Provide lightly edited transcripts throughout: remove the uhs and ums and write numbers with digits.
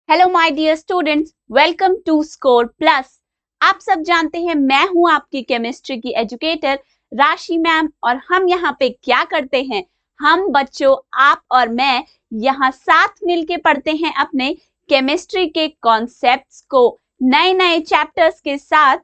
Hello my dear students, welcome to Score Plus. आप सब जानते हैं मैं हूं आपकी केमिस्ट्री की एजुकेटर राशि मैम और हम यहाँ पे क्या करते हैं, हम बच्चों आप और मैं यहाँ साथ मिलके पढ़ते हैं अपने केमिस्ट्री के कॉन्सेप्ट्स को, नए नए चैप्टर्स के साथ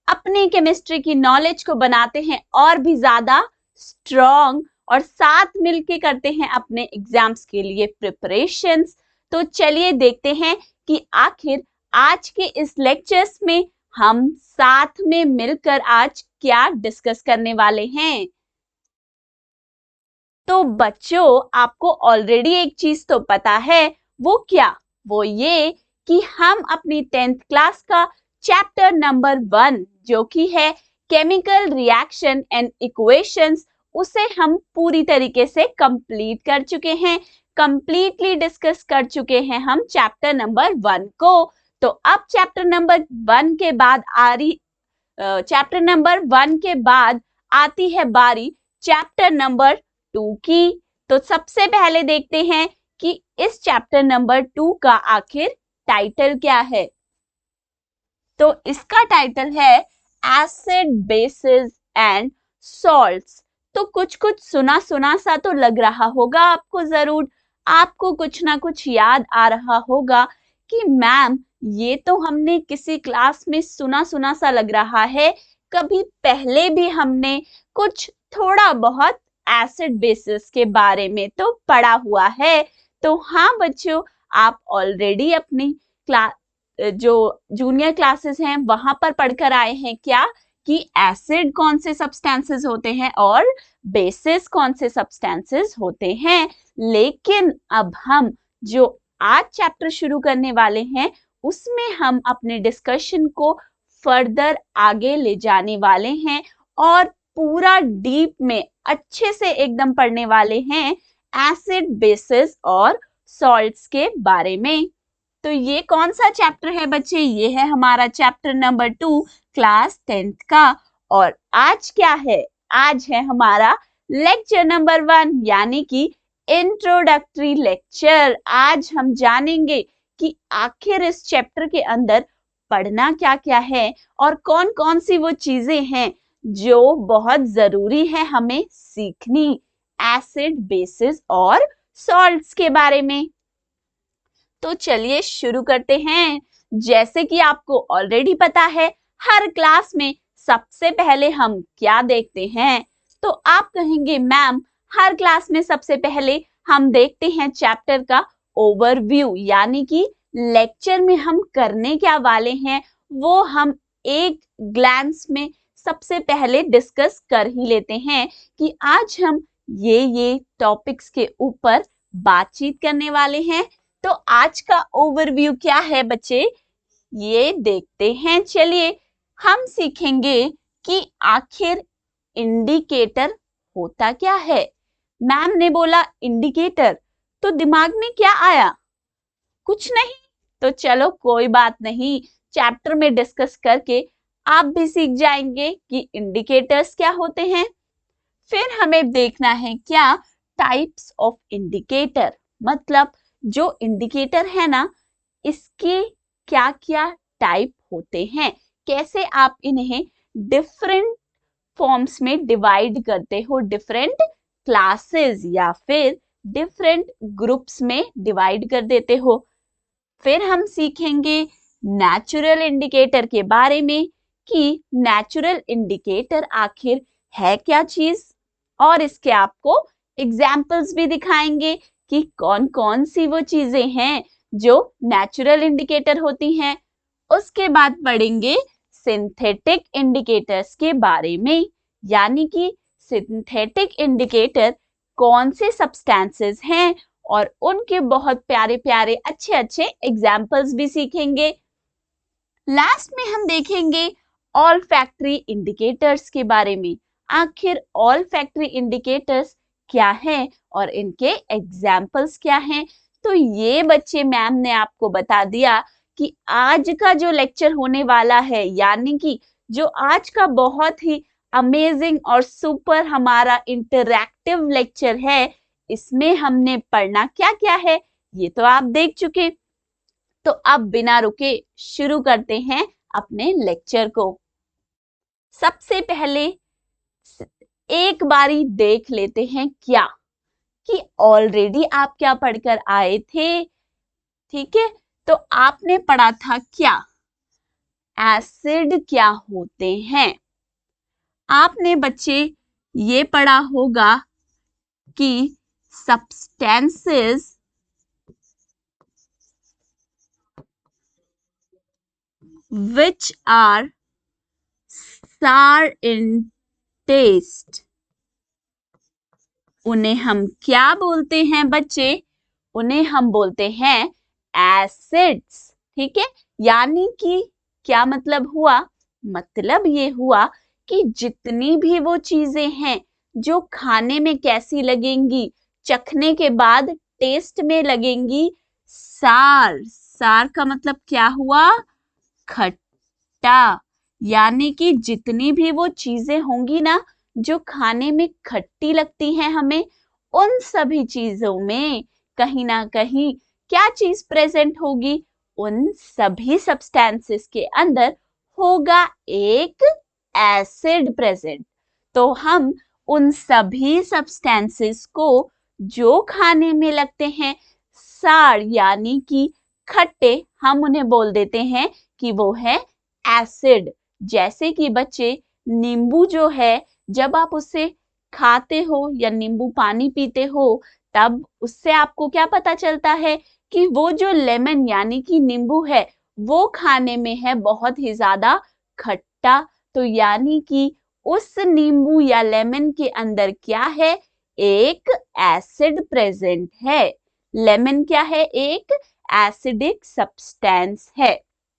अपनी केमिस्ट्री की नॉलेज को बनाते हैं और भी ज्यादा स्ट्रॉन्ग और साथ मिलके करते हैं अपने एग्जाम्स के लिए प्रिपरेशंस। तो चलिए देखते हैं कि आखिर आज के इस लेक्चर्स में हम साथ में मिलकर आज क्या डिस्कस करने वाले हैं। तो बच्चों आपको ऑलरेडी एक चीज तो पता है, वो क्या? वो ये कि हम अपनी 10th क्लास का चैप्टर नंबर 1 जो कि है केमिकल रिएक्शन एंड इक्वेशंस, उसे हम पूरी तरीके से कंप्लीट कर चुके हैं, कंप्लीटली डिस्कस कर चुके हैं हम चैप्टर नंबर 1 को। तो अब चैप्टर नंबर 1 के बाद चैप्टर नंबर 1 के बाद आती है बारी चैप्टर नंबर 2 की। तो सबसे पहले देखते हैं कि इस चैप्टर नंबर 2 का आखिर टाइटल क्या है। तो इसका टाइटल है एसिड बेसिस एंड सॉल्ट्स। तो कुछ कुछ सुना सुना सा तो लग रहा होगा आपको, जरूर आपको कुछ ना कुछ याद आ रहा होगा कि मैम ये तो हमने किसी क्लास में सुना सुना सा लग रहा है, कभी पहले भी हमने कुछ थोड़ा बहुत एसिड बेसिस के बारे में तो पढ़ा हुआ है। तो हाँ बच्चों, आप ऑलरेडी अपनी क्लास जो जूनियर क्लासेस हैं वहां पर पढ़कर आए हैं क्या कि एसिड कौन से सब्सटेंसेस होते हैं और बेसिस कौन से सब्सटेंसेस होते हैं। लेकिन अब हम जो आज चैप्टर शुरू करने वाले हैं उसमें हम अपने डिस्कशन को फर्दर आगे ले जाने वाले हैं और पूरा डीप में अच्छे से एकदम पढ़ने वाले हैं एसिड बेसिस और सॉल्ट्स के बारे में। तो ये कौन सा चैप्टर है बच्चे? ये है हमारा चैप्टर नंबर 2 क्लास 10th का। और आज क्या है? आज है हमारा लेक्चर नंबर 1 यानी कि इंट्रोडक्टरी लेक्चर। आज हम जानेंगे कि आखिर इस चैप्टर के अंदर पढ़ना क्या क्या है और कौन कौन सी वो चीजें हैं जो बहुत जरूरी है हमें सीखनी एसिड बेसिस और सॉल्ट्स के बारे में। तो चलिए शुरू करते हैं। जैसे कि आपको ऑलरेडी पता है, हर क्लास में सबसे पहले हम क्या देखते हैं? तो आप कहेंगे मैम हर क्लास में सबसे पहले हम देखते हैं चैप्टर का ओवरव्यू, यानी कि लेक्चर में हम करने क्या वाले हैं वो हम एक ग्लैंस में सबसे पहले डिस्कस कर ही लेते हैं कि आज हम ये टॉपिक्स के ऊपर बातचीत करने वाले हैं। तो आज का ओवरव्यू क्या है बच्चे, ये देखते हैं। चलिए हम सीखेंगे कि आखिर इंडिकेटर होता क्या है। मैम ने बोला इंडिकेटर, तो दिमाग में क्या आया? कुछ नहीं। तो चलो कोई बात नहीं, चैप्टर में डिस्कस करके आप भी सीख जाएंगे कि इंडिकेटर्स क्या होते हैं। फिर हमें देखना है क्या टाइप्स ऑफ इंडिकेटर, मतलब जो इंडिकेटर है ना इसके क्या क्या टाइप होते हैं, कैसे आप इन्हें डिफरेंट फॉर्म्स में डिवाइड करते हो, डिफरेंट क्लासेस या फिर डिफरेंट ग्रुप्स में डिवाइड कर देते हो। फिर हम सीखेंगे नेचुरल इंडिकेटर के बारे में कि नेचुरल इंडिकेटर आखिर है क्या चीज, और इसके आपको एग्जाम्पल्स भी दिखाएंगे कि कौन कौन सी वो चीजें हैं जो नेचुरल इंडिकेटर होती हैं। उसके बाद पढ़ेंगे सिंथेटिक इंडिकेटर्स के बारे में, यानी कि सिंथेटिक इंडिकेटर कौन से सब्सटेंसेस हैं और उनके बहुत प्यारे प्यारे अच्छे अच्छे एग्जाम्पल्स भी सीखेंगे। लास्ट में हम देखेंगे ऑल्फैक्टरी इंडिकेटर्स के बारे में, आखिर ऑल्फैक्टरी इंडिकेटर्स क्या है और इनके एग्जाम्पल्स क्या हैं। तो ये बच्चे मैम ने आपको बता दिया कि आज का जो लेक्चर होने वाला है, यानी कि जो आज का बहुत ही अमेजिंग और सुपर हमारा इंटरैक्टिव लेक्चर है, इसमें हमने पढ़ना क्या क्या है ये तो आप देख चुके। तो अब बिना रुके शुरू करते हैं अपने लेक्चर को। सबसे पहले एक बारी देख लेते हैं क्या कि ऑलरेडी आप क्या पढ़कर आए थे। ठीक है, तो आपने पढ़ा था क्या, एसिड क्या होते हैं। आपने बच्चे ये पढ़ा होगा कि substances which are sour in taste, उन्हें हम क्या बोलते हैं बच्चे, उन्हें हम बोलते हैं एसिड्स। ठीक है, यानी कि क्या मतलब हुआ, मतलब ये हुआ कि जितनी भी वो चीजें हैं जो खाने में कैसी लगेंगी, चखने के बाद टेस्ट में लगेंगी सार। सार का मतलब क्या हुआ, खट्टा। यानी कि जितनी भी वो चीजें होंगी ना जो खाने में खट्टी लगती हैं हमें, उन सभी चीजों में कहीं ना कहीं क्या चीज प्रेजेंट होगी, उन सभी सब्सटेंसेस के अंदर होगा एक एसिड प्रेजेंट। तो हम उन सभी सब्सटेंसेस को जो खाने में लगते हैं सार यानी कि खट्टे, हम उन्हें बोल देते हैं कि वो है एसिड। जैसे कि बच्चे नींबू जो है, जब आप उसे खाते हो या नींबू पानी पीते हो, तब उससे आपको क्या पता चलता है कि वो जो लेमन यानी कि नींबू है वो खाने में है बहुत ही ज्यादा खट्टा। तो यानी कि उस नींबू या लेमन के अंदर क्या है, एक एसिड प्रेजेंट है। लेमन क्या है, एक एसिडिक सब्सटेंस है।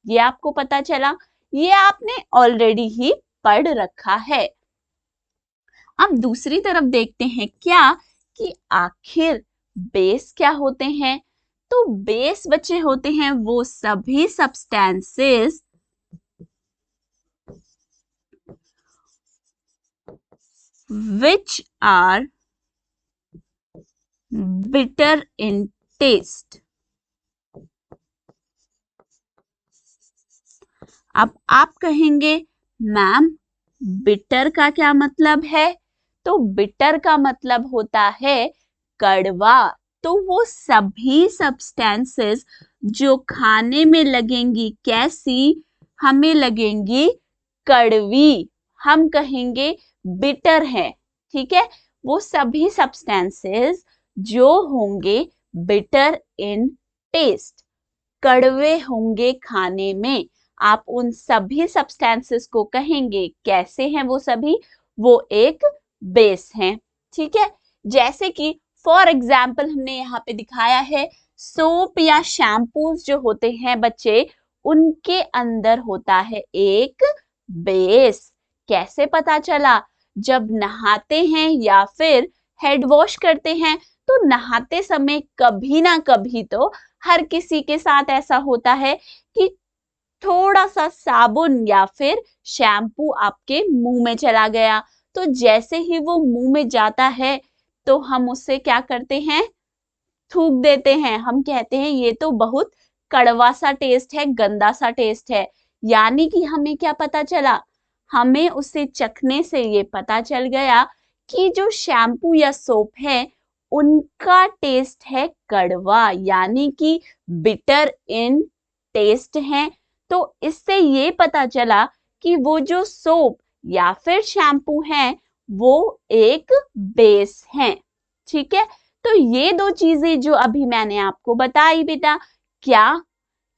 ये आपको पता चला, ये आपने ऑलरेडी ही पढ़ रखा है। अब दूसरी तरफ देखते हैं क्या कि आखिर बेस क्या होते हैं। तो बेस बच्चे होते हैं वो सभी substances which are bitter in taste। अब आप कहेंगे मैम बिटर का क्या मतलब है, तो बिटर का मतलब होता है कड़वा। तो वो सभी सब्सटेंसेस जो खाने में लगेंगी कैसी, हमें लगेंगी कड़वी, हम कहेंगे बिटर है। ठीक है, वो सभी सब्सटेंसेस जो होंगे बिटर इन टेस्ट, कड़वे होंगे खाने में, आप उन सभी सब्सटेंसेस को कहेंगे कैसे हैं वो सभी, वो एक बेस हैं। ठीक है, जैसे कि फॉर एग्जाम्पल हमने यहाँ पे दिखाया है सोप या शैम्पूज जो होते हैं बच्चे, उनके अंदर होता है एक बेस। कैसे पता चला, जब नहाते हैं या फिर हेड वॉश करते हैं, तो नहाते समय कभी ना कभी तो हर किसी के साथ ऐसा होता है कि थोड़ा सा साबुन या फिर शैम्पू आपके मुंह में चला गया। तो जैसे ही वो मुंह में जाता है तो हम उससे क्या करते हैं, थूक देते हैं। हम कहते हैं ये तो बहुत कड़वा सा टेस्ट है, गंदा सा टेस्ट है। यानी कि हमें क्या पता चला, हमें उसे चखने से ये पता चल गया कि जो शैम्पू या सोप है उनका टेस्ट है कड़वा, यानी कि बिटर इन टेस्ट है। तो इससे ये पता चला कि वो जो सोप या फिर शैम्पू है वो एक बेस है। ठीक है, तो ये दो चीजें जो अभी मैंने आपको बताई बेटा, क्या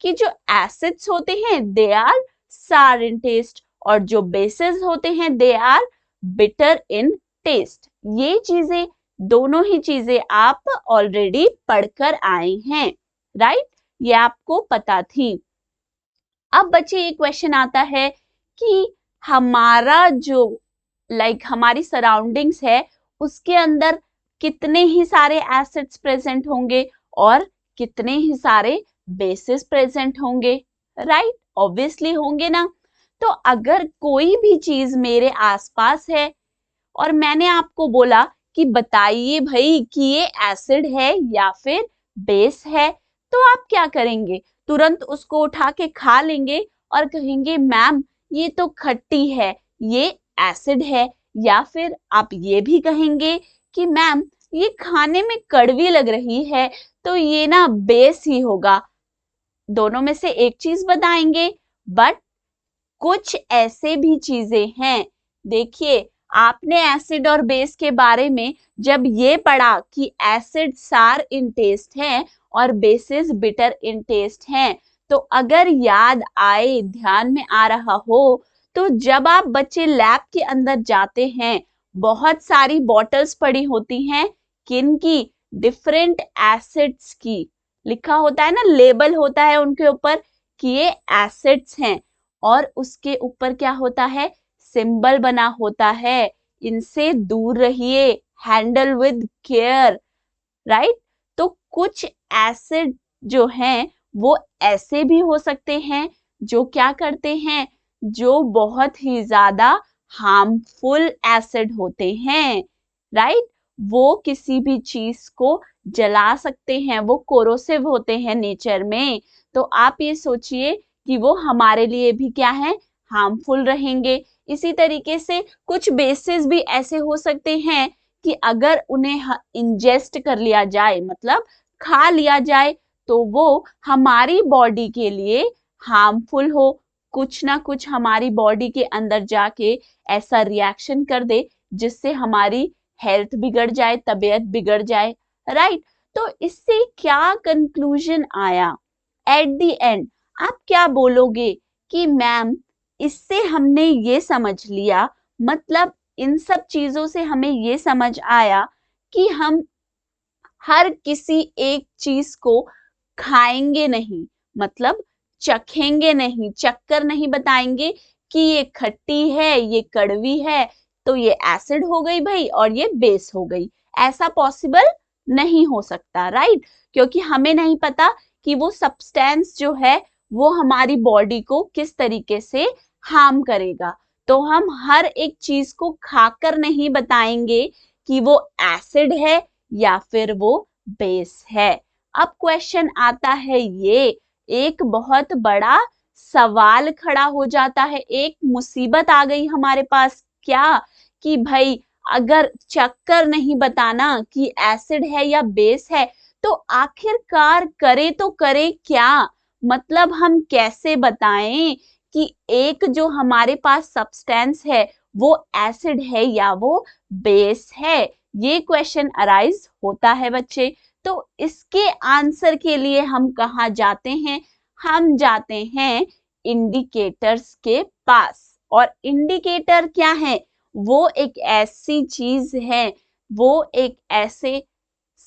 कि जो एसिड्स होते हैं दे आर सार इन टेस्ट, और जो बेसेस होते हैं they are bitter in taste. ये चीजें, दोनों ही चीजें आप ऑलरेडी पढ़कर आए हैं, राइट, ये आपको पता थी। अब बच्चे ये क्वेश्चन आता है कि हमारा जो हमारी सराउंडिंग्स है उसके अंदर कितने ही सारे एसिड्स प्रेजेंट होंगे और कितने ही सारे बेसिस प्रेजेंट होंगे, राइट, ऑब्वियसली होंगे ना। तो अगर कोई भी चीज मेरे आसपास है और मैंने आपको बोला कि बताइए भाई कि ये एसिड है या फिर बेस है, तो आप क्या करेंगे? तुरंत उसको उठा के खा लेंगे और कहेंगे मैम ये तो खट्टी है, ये एसिड है, या फिर आप ये भी कहेंगे कि मैम ये खाने में कड़वी लग रही है, तो ये ना बेस ही होगा। दोनों में से एक चीज बताएंगे, बट कुछ ऐसे भी चीजें हैं, देखिए आपने एसिड और बेस के बारे में जब ये पढ़ा कि एसिड सार इन टेस्ट है और बेसिस बिटर इन टेस्ट हैं, तो अगर याद आए, ध्यान में आ रहा हो, तो जब आप बच्चे लैब के अंदर जाते हैं, बहुत सारी बॉटल्स पड़ी होती हैं, किन की? डिफरेंट एसिड्स की। लिखा होता है ना, लेबल होता है उनके ऊपर कि ये एसिड्स हैं, और उसके ऊपर क्या होता है? सिंबल बना होता है, इनसे दूर रहिए, हैंडल विद केयर, राइट? तो कुछ एसिड जो हैं वो ऐसे भी हो सकते हैं जो क्या करते हैं, जो बहुत ही ज्यादा हार्मफुल एसिड होते हैं, राइट? वो किसी भी चीज को जला सकते हैं, वो कोरोसिव होते हैं नेचर में। तो आप ये सोचिए कि वो हमारे लिए भी क्या है? हार्मफुल रहेंगे। इसी तरीके से कुछ बेसिस भी ऐसे हो सकते हैं कि अगर उन्हें इंजेस्ट कर लिया जाए, मतलब खा लिया जाए, तो वो हमारी बॉडी के लिए हार्मफुल हो, कुछ ना कुछ हमारी बॉडी के अंदर जाके ऐसा रिएक्शन कर दे जिससे हमारी हेल्थ बिगड़ जाए, तबीयत बिगड़ जाए, राइट? तो इससे क्या कंक्लूजन आया एट द एंड? आप क्या बोलोगे कि मैम इससे हमने ये समझ लिया, मतलब इन सब चीजों से हमें ये समझ आया कि हम हर किसी एक चीज को खाएंगे नहीं, मतलब चखेंगे नहीं, चक्कर नहीं बताएंगे कि ये खट्टी है, ये कड़वी है, तो ये एसिड हो गई भाई और ये बेस हो गई। ऐसा पॉसिबल नहीं हो सकता, राइट? क्योंकि हमें नहीं पता कि वो सब्सटेंस जो है वो हमारी बॉडी को किस तरीके से हार्म करेगा। तो हम हर एक चीज को खाकर नहीं बताएंगे कि वो एसिड है या फिर वो बेस है। अब क्वेश्चन आता है, ये एक बहुत बड़ा सवाल खड़ा हो जाता है, एक मुसीबत आ गई हमारे पास, क्या? कि भाई अगर चक्कर नहीं बताना कि एसिड है या बेस है, तो आखिरकार करे तो करे क्या? मतलब हम कैसे बताएं कि एक जो हमारे पास सब्सटेंस है वो एसिड है या वो बेस है? ये क्वेश्चन अराइज होता है बच्चे। तो इसके आंसर के लिए हम कहाँ जाते हैं? हम जाते हैं इंडिकेटर्स के पास। और इंडिकेटर क्या है? वो एक ऐसी चीज है, वो एक ऐसे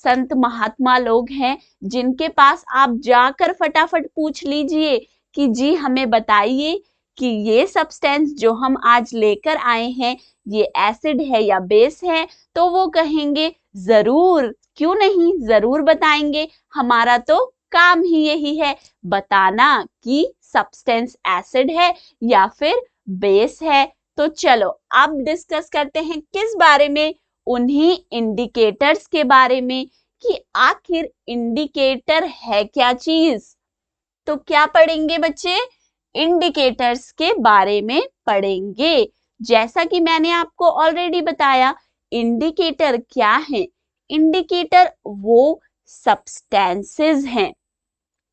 संत महात्मा लोग हैं जिनके पास आप जाकर फटाफट पूछ लीजिए कि जी हमें बताइए कि ये सब्सटेंस जो हम आज लेकर आए हैं ये एसिड है या बेस है, तो वो कहेंगे जरूर, क्यों नहीं, जरूर बताएंगे, हमारा तो काम ही यही है बताना कि सब्सटेंस एसिड है या फिर बेस है। तो चलो अब डिस्कस करते हैं किस बारे में? उन्हीं इंडिकेटर्स के बारे में कि आखिर इंडिकेटर है क्या चीज। तो क्या पढ़ेंगे बच्चे? इंडिकेटर्स के बारे में पढ़ेंगे। जैसा कि मैंने आपको ऑलरेडी बताया, इंडिकेटर क्या है? इंडिकेटर वो सब्सटेंसेस हैं,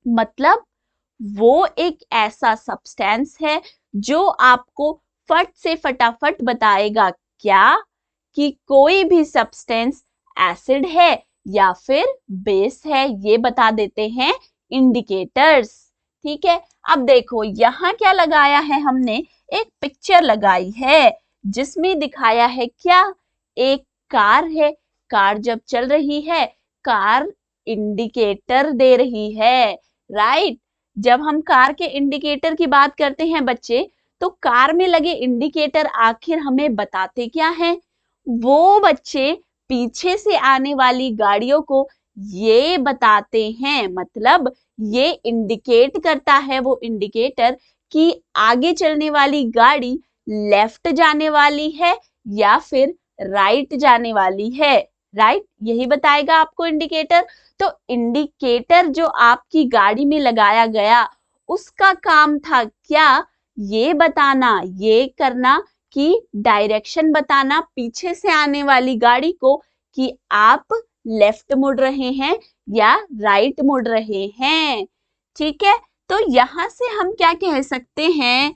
मतलब वो एक ऐसा सब्सटेंस है जो आपको फट से फटाफट बताएगा क्या? कि कोई भी सब्सटेंस एसिड है या फिर बेस है, ये बता देते हैं इंडिकेटर्स। ठीक है, अब देखो यहाँ क्या लगाया है हमने, एक पिक्चर लगाई है जिसमें दिखाया है क्या? एक कार है, कार जब चल रही है, कार इंडिकेटर दे रही है, राइट? जब हम कार के इंडिकेटर की बात करते हैं बच्चे, तो कार में लगे इंडिकेटर आखिर हमें बताते क्या हैं? वो बच्चे पीछे से आने वाली गाड़ियों को ये बताते हैं, मतलब ये इंडिकेट करता है वो इंडिकेटर कि आगे चलने वाली गाड़ी लेफ्ट जाने वाली है या फिर राइट जाने वाली है, राइट, यही बताएगा आपको इंडिकेटर। तो इंडिकेटर जो आपकी गाड़ी में लगाया गया उसका काम था क्या, ये बताना, ये करना कि डायरेक्शन बताना पीछे से आने वाली गाड़ी को कि आप लेफ्ट मुड़ रहे हैं या राइट मुड़ रहे हैं। ठीक है, तो यहां से हम क्या कह सकते हैं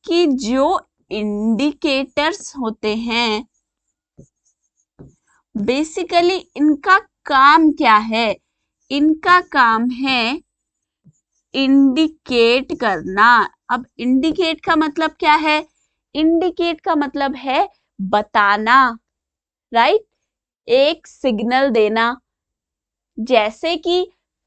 कि जो इंडिकेटर्स होते हैं बेसिकली इनका काम क्या है, इनका काम है इंडिकेट करना। अब इंडिकेट का मतलब क्या है, इंडिकेट का मतलब है बताना, राइट, एक सिग्नल देना। जैसे कि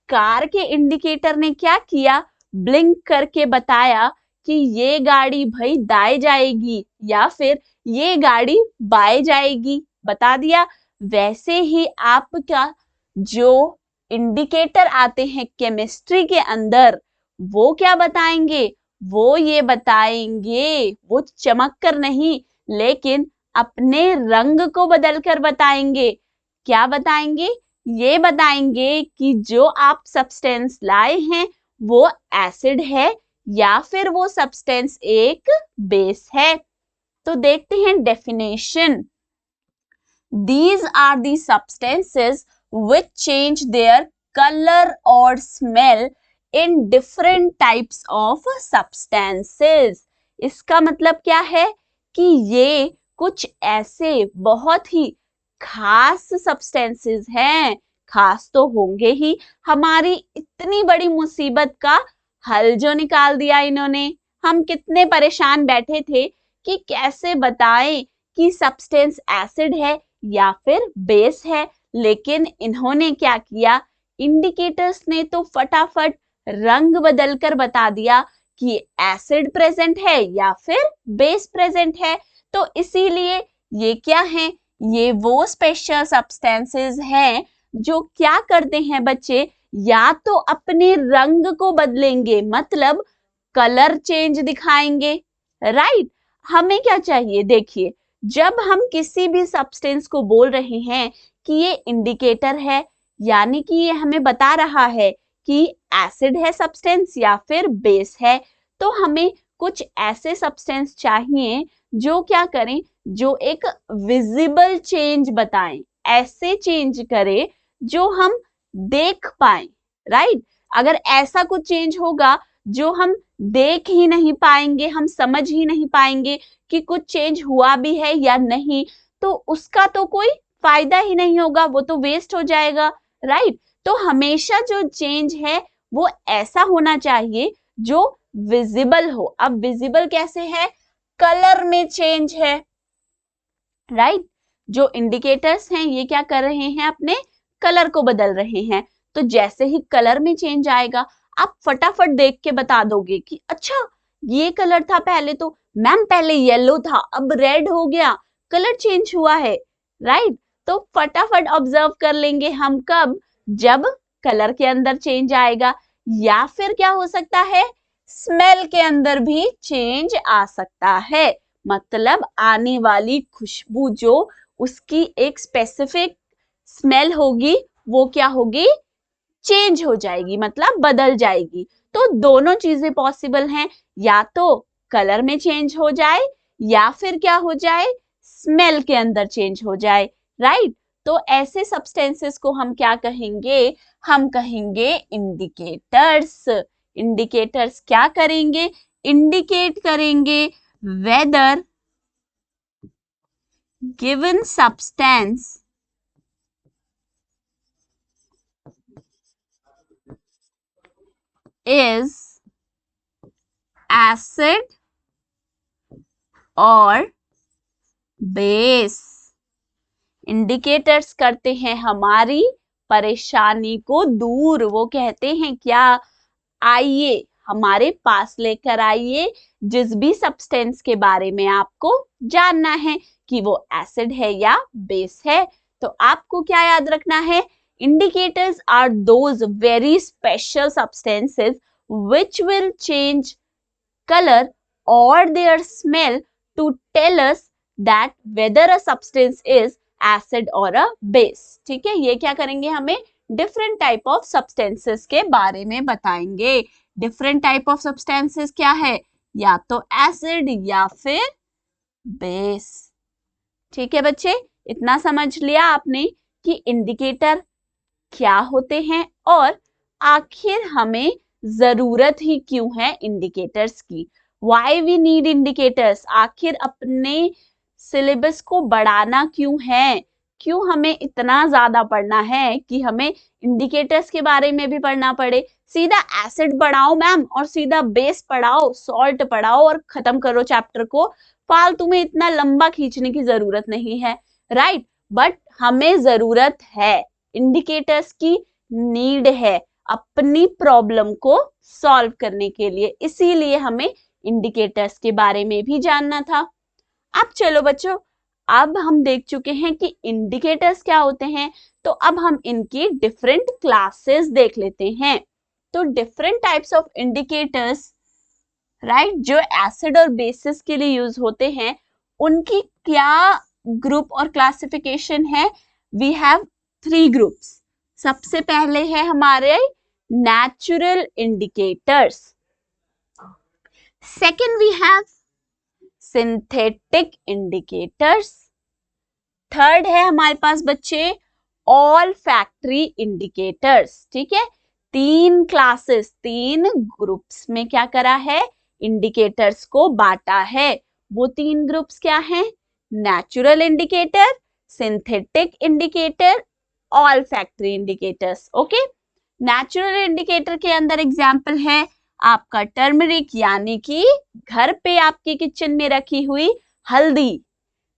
कार के इंडिकेटर ने क्या किया, ब्लिंक करके बताया कि ये गाड़ी भाई दाएं जाएगी या फिर ये गाड़ी बाएं जाएगी, बता दिया। वैसे ही आपका जो इंडिकेटर आते हैं केमिस्ट्री के अंदर वो क्या बताएंगे, वो ये बताएंगे, वो चमक कर नहीं लेकिन अपने रंग को बदलकर बताएंगे। क्या बताएंगे, ये बताएंगे कि जो आप सब्सटेंस लाए हैं वो एसिड है या फिर वो सब्सटेंस एक बेस है। तो देखते हैं definition. These are the substances which change their color or smell in different types of substances. इसका मतलब क्या है कि ये कुछ ऐसे बहुत ही खास सब्सटेंसेस हैं, खास तो होंगे ही, हमारी इतनी बड़ी मुसीबत का हल जो निकाल दिया इन्होंने। हम कितने परेशान बैठे थे कि कैसे बताएं कि सब्सटेंस एसिड है या फिर बेस है, लेकिन इन्होंने क्या किया, इंडिकेटर्स ने तो फटाफट रंग बदलकर बता दिया कि एसिड प्रेजेंट है या फिर बेस प्रेजेंट है। तो इसीलिए ये क्या है, ये वो स्पेशल सब्सटेंसेस हैं जो क्या करते हैं बच्चे, या तो अपने रंग को बदलेंगे, मतलब कलर चेंज दिखाएंगे, राइट। हमें क्या चाहिए, देखिए जब हम किसी भी सब्सटेंस को बोल रहे हैं कि ये इंडिकेटर है, यानी कि ये हमें बता रहा है कि एसिड है सब्सटेंस या फिर बेस है, तो हमें कुछ ऐसे सब्सटेंस चाहिए जो क्या करें, जो एक विजिबल चेंज बताएं, ऐसे चेंज करे जो हम देख पाए, राइट। अगर ऐसा कुछ चेंज होगा जो हम देख ही नहीं पाएंगे, हम समझ ही नहीं पाएंगे कि कुछ चेंज हुआ भी है या नहीं, तो उसका तो कोई फायदा ही नहीं होगा, वो तो वेस्ट हो जाएगा, राइट। तो हमेशा जो चेंज है वो ऐसा होना चाहिए जो विजिबल हो। अब विजिबल कैसे है, कलर में चेंज है, राइट। जो इंडिकेटर्स हैं ये क्या कर रहे हैं, अपने कलर को बदल रहे हैं। तो जैसे ही कलर में चेंज आएगा आप फटाफट देख के बता दोगे कि अच्छा ये कलर था पहले, तो मैम पहले येलो था अब रेड हो गया, कलर चेंज हुआ है, राइट। तो फटाफट ऑब्जर्व कर लेंगे हम, कब, जब कलर के अंदर चेंज आएगा। या फिर क्या हो सकता है, स्मेल के अंदर भी चेंज आ सकता है, मतलब आने वाली खुशबू जो उसकी एक स्पेसिफिक स्मेल होगी वो क्या होगी, चेंज हो जाएगी, मतलब बदल जाएगी। तो दोनों चीजें पॉसिबल हैं, या तो कलर में चेंज हो जाए या फिर क्या हो जाए, स्मेल के अंदर चेंज हो जाए, राइट। तो ऐसे सब्सटेंसेस को हम क्या कहेंगे, हम कहेंगे इंडिकेटर्स। इंडिकेटर्स क्या करेंगे, इंडिकेट करेंगे weather given substance is acid और बेस। इंडिकेटर्स करते हैं हमारी परेशानी को दूर, वो कहते हैं क्या, आइए हमारे पास लेकर आइए जिस भी सब्सटेंस के बारे में आपको जानना है कि वो एसिड है या बेस है। तो आपको क्या याद रखना है, indicators are those very special substances which will change color or their smell to tell us that whether a substance is acid और अ बेस। ठीक है, ये क्या करेंगे, हमें डिफरेंट टाइप ऑफ सब्सटेंसेस के बारे में बताएंगे। डिफरेंट टाइप ऑफ सब्सटेंसेस क्या है, या तो एसिड या फिर बेस। ठीक है बच्चे, इतना समझ लिया आपने कि इंडिकेटर क्या होते हैं और आखिर हमें जरूरत ही क्यों है इंडिकेटर्स की। Why we need indicators, आखिर अपने सिलेबस को बढ़ाना क्यों है, क्यों हमें इतना ज्यादा पढ़ना है कि हमें इंडिकेटर्स के बारे में भी पढ़ना पड़े। सीधा एसिड पढ़ाओ मैम और सीधा बेस पढ़ाओ, सॉल्ट पढ़ाओ और खत्म करो चैप्टर को, फालतू में इतना लंबा खींचने की जरूरत नहीं है, राइट। बट हमें जरूरत है, इंडिकेटर्स की नीड है अपनी प्रॉब्लम को सॉल्व करने के लिए, इसीलिए हमें इंडिकेटर्स के बारे में भी जानना था। अब चलो बच्चों, अब हम देख चुके हैं कि इंडिकेटर्स क्या होते हैं, तो अब हम इनकी डिफरेंट क्लासेस देख लेते हैं। तो different types of indicators, right, जो एसिड और बेसिस के लिए यूज होते हैं, उनकी क्या ग्रुप और क्लासिफिकेशन है। We have 3 groups. सबसे पहले है हमारे natural indicators, second we have synthetic indicators, third है हमारे पास बच्चे ऑल फैक्ट्री इंडिकेटर्स। ठीक है, 3 क्लासेस, 3 ग्रुप्स में क्या करा है, इंडिकेटर्स को बांटा है। वो 3 ग्रुप्स क्या हैं, natural indicator, synthetic indicator, all factory indicators. Okay, natural indicator के अंदर एग्जाम्पल है आपका टर्मरिक, यानी कि घर पे आपके किचन में रखी हुई हल्दी।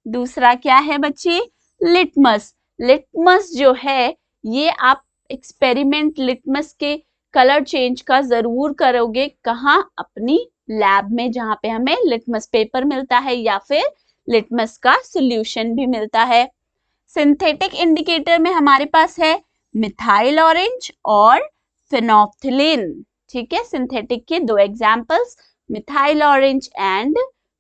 दूसरा क्या है बच्चे, लिटमस। लिटमस जो है, ये आप एक्सपेरिमेंट लिटमस के कलर चेंज का जरूर करोगे, कहाँ, अपनी लैब में, जहां पे हमें लिटमस पेपर मिलता है या फिर लिटमस का सॉल्यूशन भी मिलता है। सिंथेटिक इंडिकेटर में हमारे पास है मिथाइल ऑरेंज और फिनोल्फ्थालीन। ठीक है, सिंथेटिक के 2 एग्जांपल्स, मिथाइल ऑरेंज एंड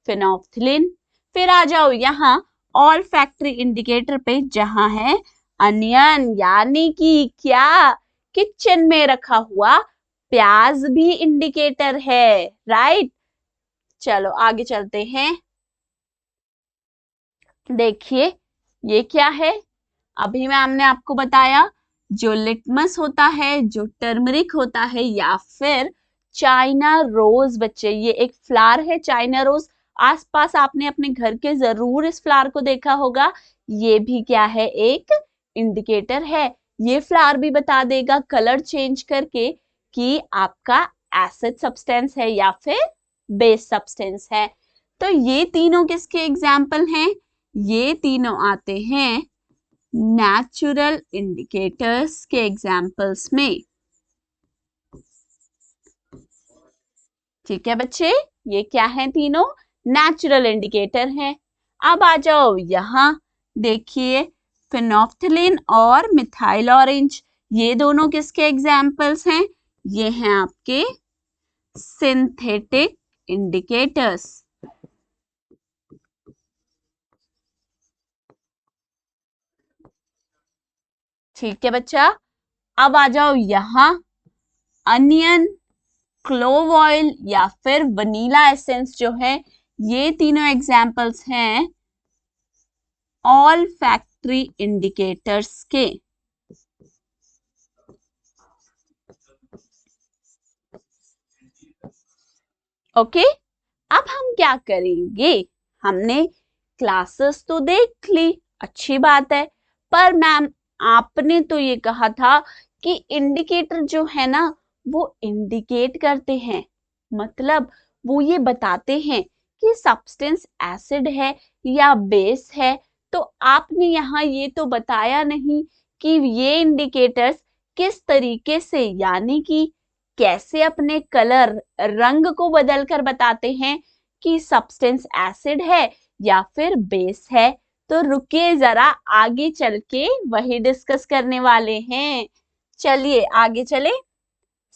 फिनोल्फ्थालीन। फिर आ जाओ यहाँ ऑल फैक्ट्री इंडिकेटर पे, जहां है अनियन, यानी कि क्या, किचन में रखा हुआ प्याज भी इंडिकेटर है, राइट। चलो आगे चलते हैं। देखिए ये क्या है, अभी मैम ने आपको बताया, जो लिटमस होता है, जो टर्मरिक होता है, या फिर चाइना रोज। बच्चे ये एक फ्लावर है चाइना रोज, आसपास आपने अपने घर के जरूर इस फ्लावर को देखा होगा। ये भी क्या है, एक इंडिकेटर है। ये फ्लावर भी बता देगा कलर चेंज करके कि आपका एसिड सब्सटेंस है या फिर बेस सब्सटेंस है। तो ये तीनों किसके एग्जाम्पल हैं, ये तीनों आते हैं नेचुरल इंडिकेटर्स के एग्जाम्पल्स में। ठीक है बच्चे, ये क्या है, तीनों नेचुरल इंडिकेटर हैं। अब आ जाओ यहाँ, देखिए फिनोल्फ्थालीन और मिथाइल ऑरेंज, ये दोनों किसके एग्जाम्पल्स हैं, ये हैं आपके सिंथेटिक इंडिकेटर्स। ठीक है बच्चा, अब आ जाओ यहाँ, अनियन, क्लोव ऑयल या फिर वनीला एसेंस जो है, ये तीनों एग्जाम्पल्स हैं ऑल फैक्ट्री इंडिकेटर्स के। ओके, अब हम क्या करेंगे, हमने क्लासेस तो देख ली, अच्छी बात है, पर मैम आपने तो ये कहा था कि इंडिकेटर जो है ना, वो इंडिकेट करते हैं, मतलब वो ये बताते हैं कि सब्सटेंस एसिड है या बेस है। तो आपने यहाँ ये तो बताया नहीं कि ये इंडिकेटर्स किस तरीके से, यानी कि कैसे अपने कलर, रंग को बदलकर बताते हैं कि सब्सटेंस एसिड है या फिर बेस है। तो रुकिए जरा, आगे चल के वही डिस्कस करने वाले हैं। चलिए आगे चले,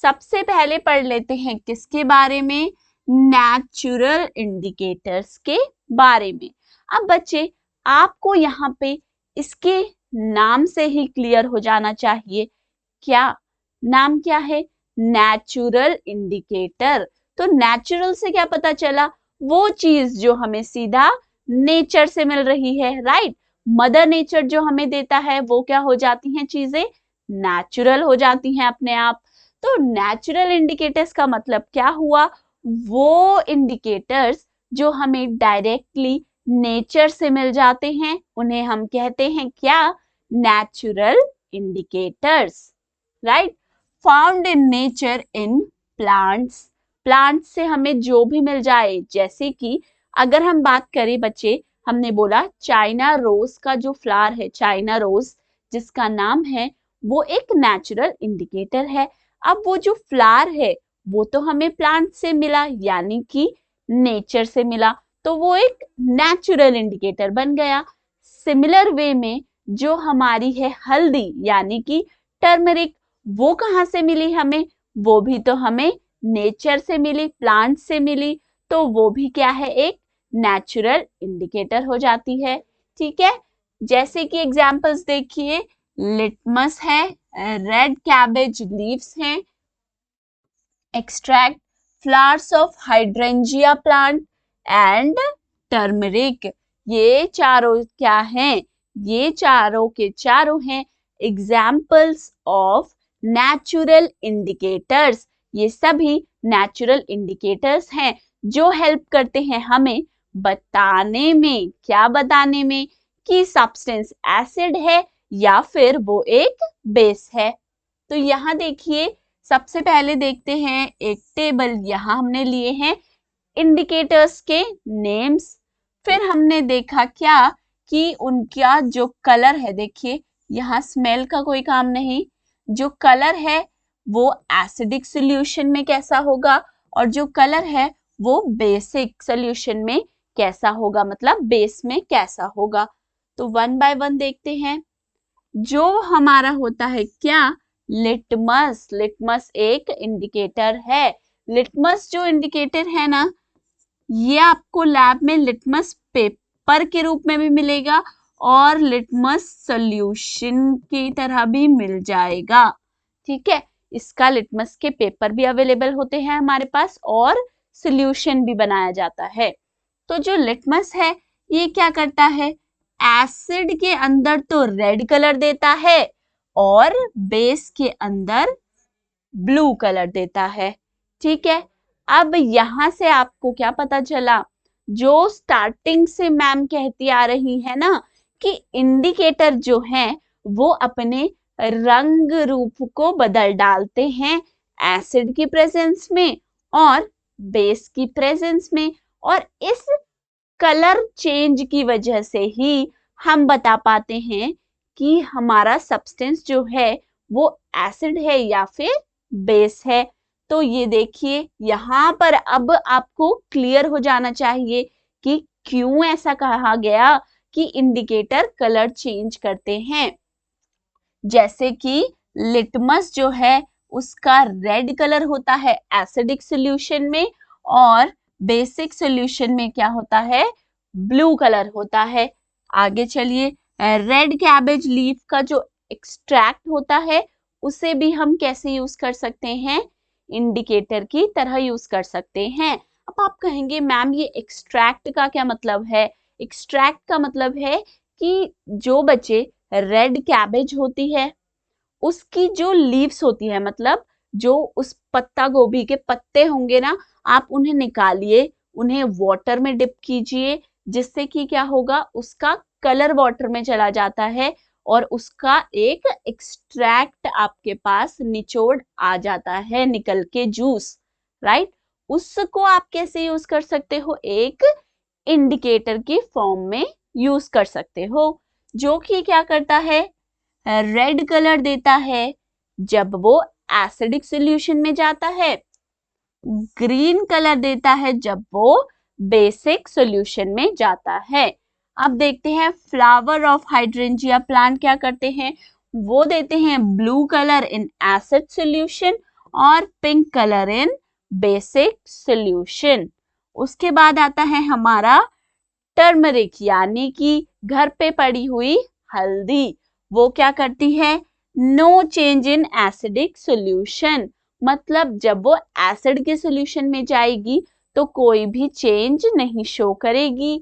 सबसे पहले पढ़ लेते हैं किसके बारे में, नेचुरल इंडिकेटर्स के बारे में। अब बच्चे आपको यहाँ पे इसके नाम से ही क्लियर हो जाना चाहिए। क्या नाम क्या है? Natural indicator. तो नेचुरल से क्या पता चला? वो चीज जो हमें सीधा नेचर से मिल रही है, राइट। मदर नेचर जो हमें देता है वो क्या हो जाती हैं चीजें? नेचुरल हो जाती हैं अपने आप। तो नेचुरल इंडिकेटर्स का मतलब क्या हुआ? वो इंडिकेटर्स जो हमें डायरेक्टली नेचर से मिल जाते हैं, उन्हें हम कहते हैं क्या? Natural indicators, right. Found in nature in plants. Plants से हमें जो भी मिल जाए, जैसे कि अगर हम बात करें बच्चे, हमने बोला चाइना रोज का जो फ्लावर है, चाइना रोज जिसका नाम है, वो एक नेचुरल इंडिकेटर है। अब वो जो फ्लावर है वो तो हमें प्लांट से मिला, यानी कि नेचर से मिला, तो वो एक नेचुरल इंडिकेटर बन गया। सिमिलर वे में जो हमारी है हल्दी यानी कि टर्मरिक, वो कहाँ से मिली हमें? वो भी तो हमें नेचर से मिली, प्लांट से मिली, तो वो भी क्या है? एक नेचुरल इंडिकेटर हो जाती है। ठीक है, जैसे कि एग्जांपल्स देखिए, लिटमस है, रेड कैबेज लीव्स हैं, extract flowers of hydrangea plant and turmeric. ये चारों क्या हैं? ये चारों के चारों हैं एग्जाम्पल्स ऑफ नेचुरल इंडिकेटर्स। ये सभी नेचुरल इंडिकेटर्स हैं जो हेल्प करते हैं हमें बताने में, क्या बताने में? कि सब्सटेंस एसिड है या फिर वो एक बेस है। तो यहाँ देखिए, सबसे पहले देखते हैं एक टेबल, यहाँ हमने लिए हैं इंडिकेटर्स के नेम्स। फिर हमने देखा क्या? कि उनका जो कलर है, देखिए यहाँ स्मेल का कोई काम नहीं, जो कलर है वो एसिडिक सॉल्यूशन में कैसा होगा, और जो कलर है वो बेसिक सॉल्यूशन में कैसा होगा, मतलब बेस में कैसा होगा। तो वन बाय वन देखते हैं। जो हमारा होता है क्या? लिटमस। लिटमस एक इंडिकेटर है। लिटमस जो इंडिकेटर है ना, ये आपको लैब में लिटमस पेपर के रूप में भी मिलेगा और लिटमस सॉल्यूशन की तरह भी मिल जाएगा। ठीक है, इसका लिटमस के पेपर भी अवेलेबल होते हैं हमारे पास और सॉल्यूशन भी बनाया जाता है। तो जो लिटमस है ये क्या करता है? एसिड के अंदर तो रेड कलर देता है और बेस के अंदर ब्लू कलर देता है। ठीक है, अब यहां से आपको क्या पता चला? जो स्टार्टिंग से मैम कहती आ रही है ना कि इंडिकेटर जो है वो अपने रंग रूप को बदल डालते हैं एसिड की प्रेजेंस में और बेस की प्रेजेंस में, और इस कलर चेंज की वजह से ही हम बता पाते हैं कि हमारा सब्सटेंस जो है वो एसिड है या फिर बेस है। तो ये देखिए, यहाँ पर अब आपको क्लियर हो जाना चाहिए कि क्यों ऐसा कहा गया कि इंडिकेटर कलर चेंज करते हैं। जैसे कि लिटमस जो है उसका रेड कलर होता है एसिडिक सॉल्यूशन में और बेसिक सॉल्यूशन में क्या होता है? ब्लू कलर होता है। आगे चलिए, रेड कैबेज लीफ का जो एक्सट्रैक्ट होता है उसे भी हम कैसे यूज कर सकते हैं? इंडिकेटर की तरह यूज कर सकते हैं। अब आप कहेंगे मैम ये एक्सट्रैक्ट का क्या मतलब है? एक्सट्रैक्ट का मतलब है कि जो बच्चे रेड कैबेज होती है उसकी जो लीव्स होती है, मतलब जो उस पत्ता गोभी के पत्ते होंगे ना, आप उन्हें निकालिए, उन्हें वाटर में डिप कीजिए, जिससे कि क्या होगा? उसका कलर वाटर में चला जाता है और उसका एक एक्सट्रैक्ट आपके पास निचोड़ आ जाता है निकल के, जूस, राइट। उसको आप कैसे यूज कर सकते हो? एक इंडिकेटर की फॉर्म में यूज कर सकते हो, जो कि क्या करता है? रेड कलर देता है जब वो एसिडिक सॉल्यूशन में जाता है, ग्रीन कलर देता है जब वो बेसिक सॉल्यूशन में जाता है। अब देखते हैं फ्लावर ऑफ हाइड्रेंजिया प्लांट क्या करते हैं? वो देते हैं blue colour in acid solution और pink colour in basic solution. उसके बाद आता है हमारा टर्मरिक, यानी कि घर पे पड़ी हुई हल्दी, वो क्या करती है? No change in acidic solution, मतलब जब वो एसिड के सॉल्यूशन में जाएगी तो कोई भी चेंज नहीं शो करेगी।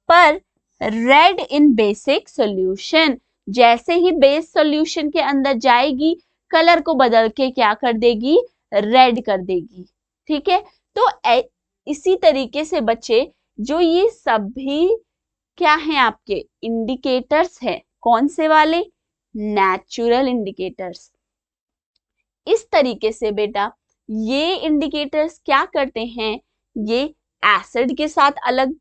पर रेड इन बेसिक सॉल्यूशन, जैसे ही बेस सॉल्यूशन के अंदर जाएगी कलर को बदल के क्या कर देगी? रेड कर देगी। ठीक है, तो इसी तरीके से बच्चे जो ये सभी क्या हैं आपके इंडिकेटर्स हैं, कौन से वाले? Natural indicators. इस तरीके से बेटा ये इंडिकेटर्स क्या करते हैं? ये एसिड के साथ अलग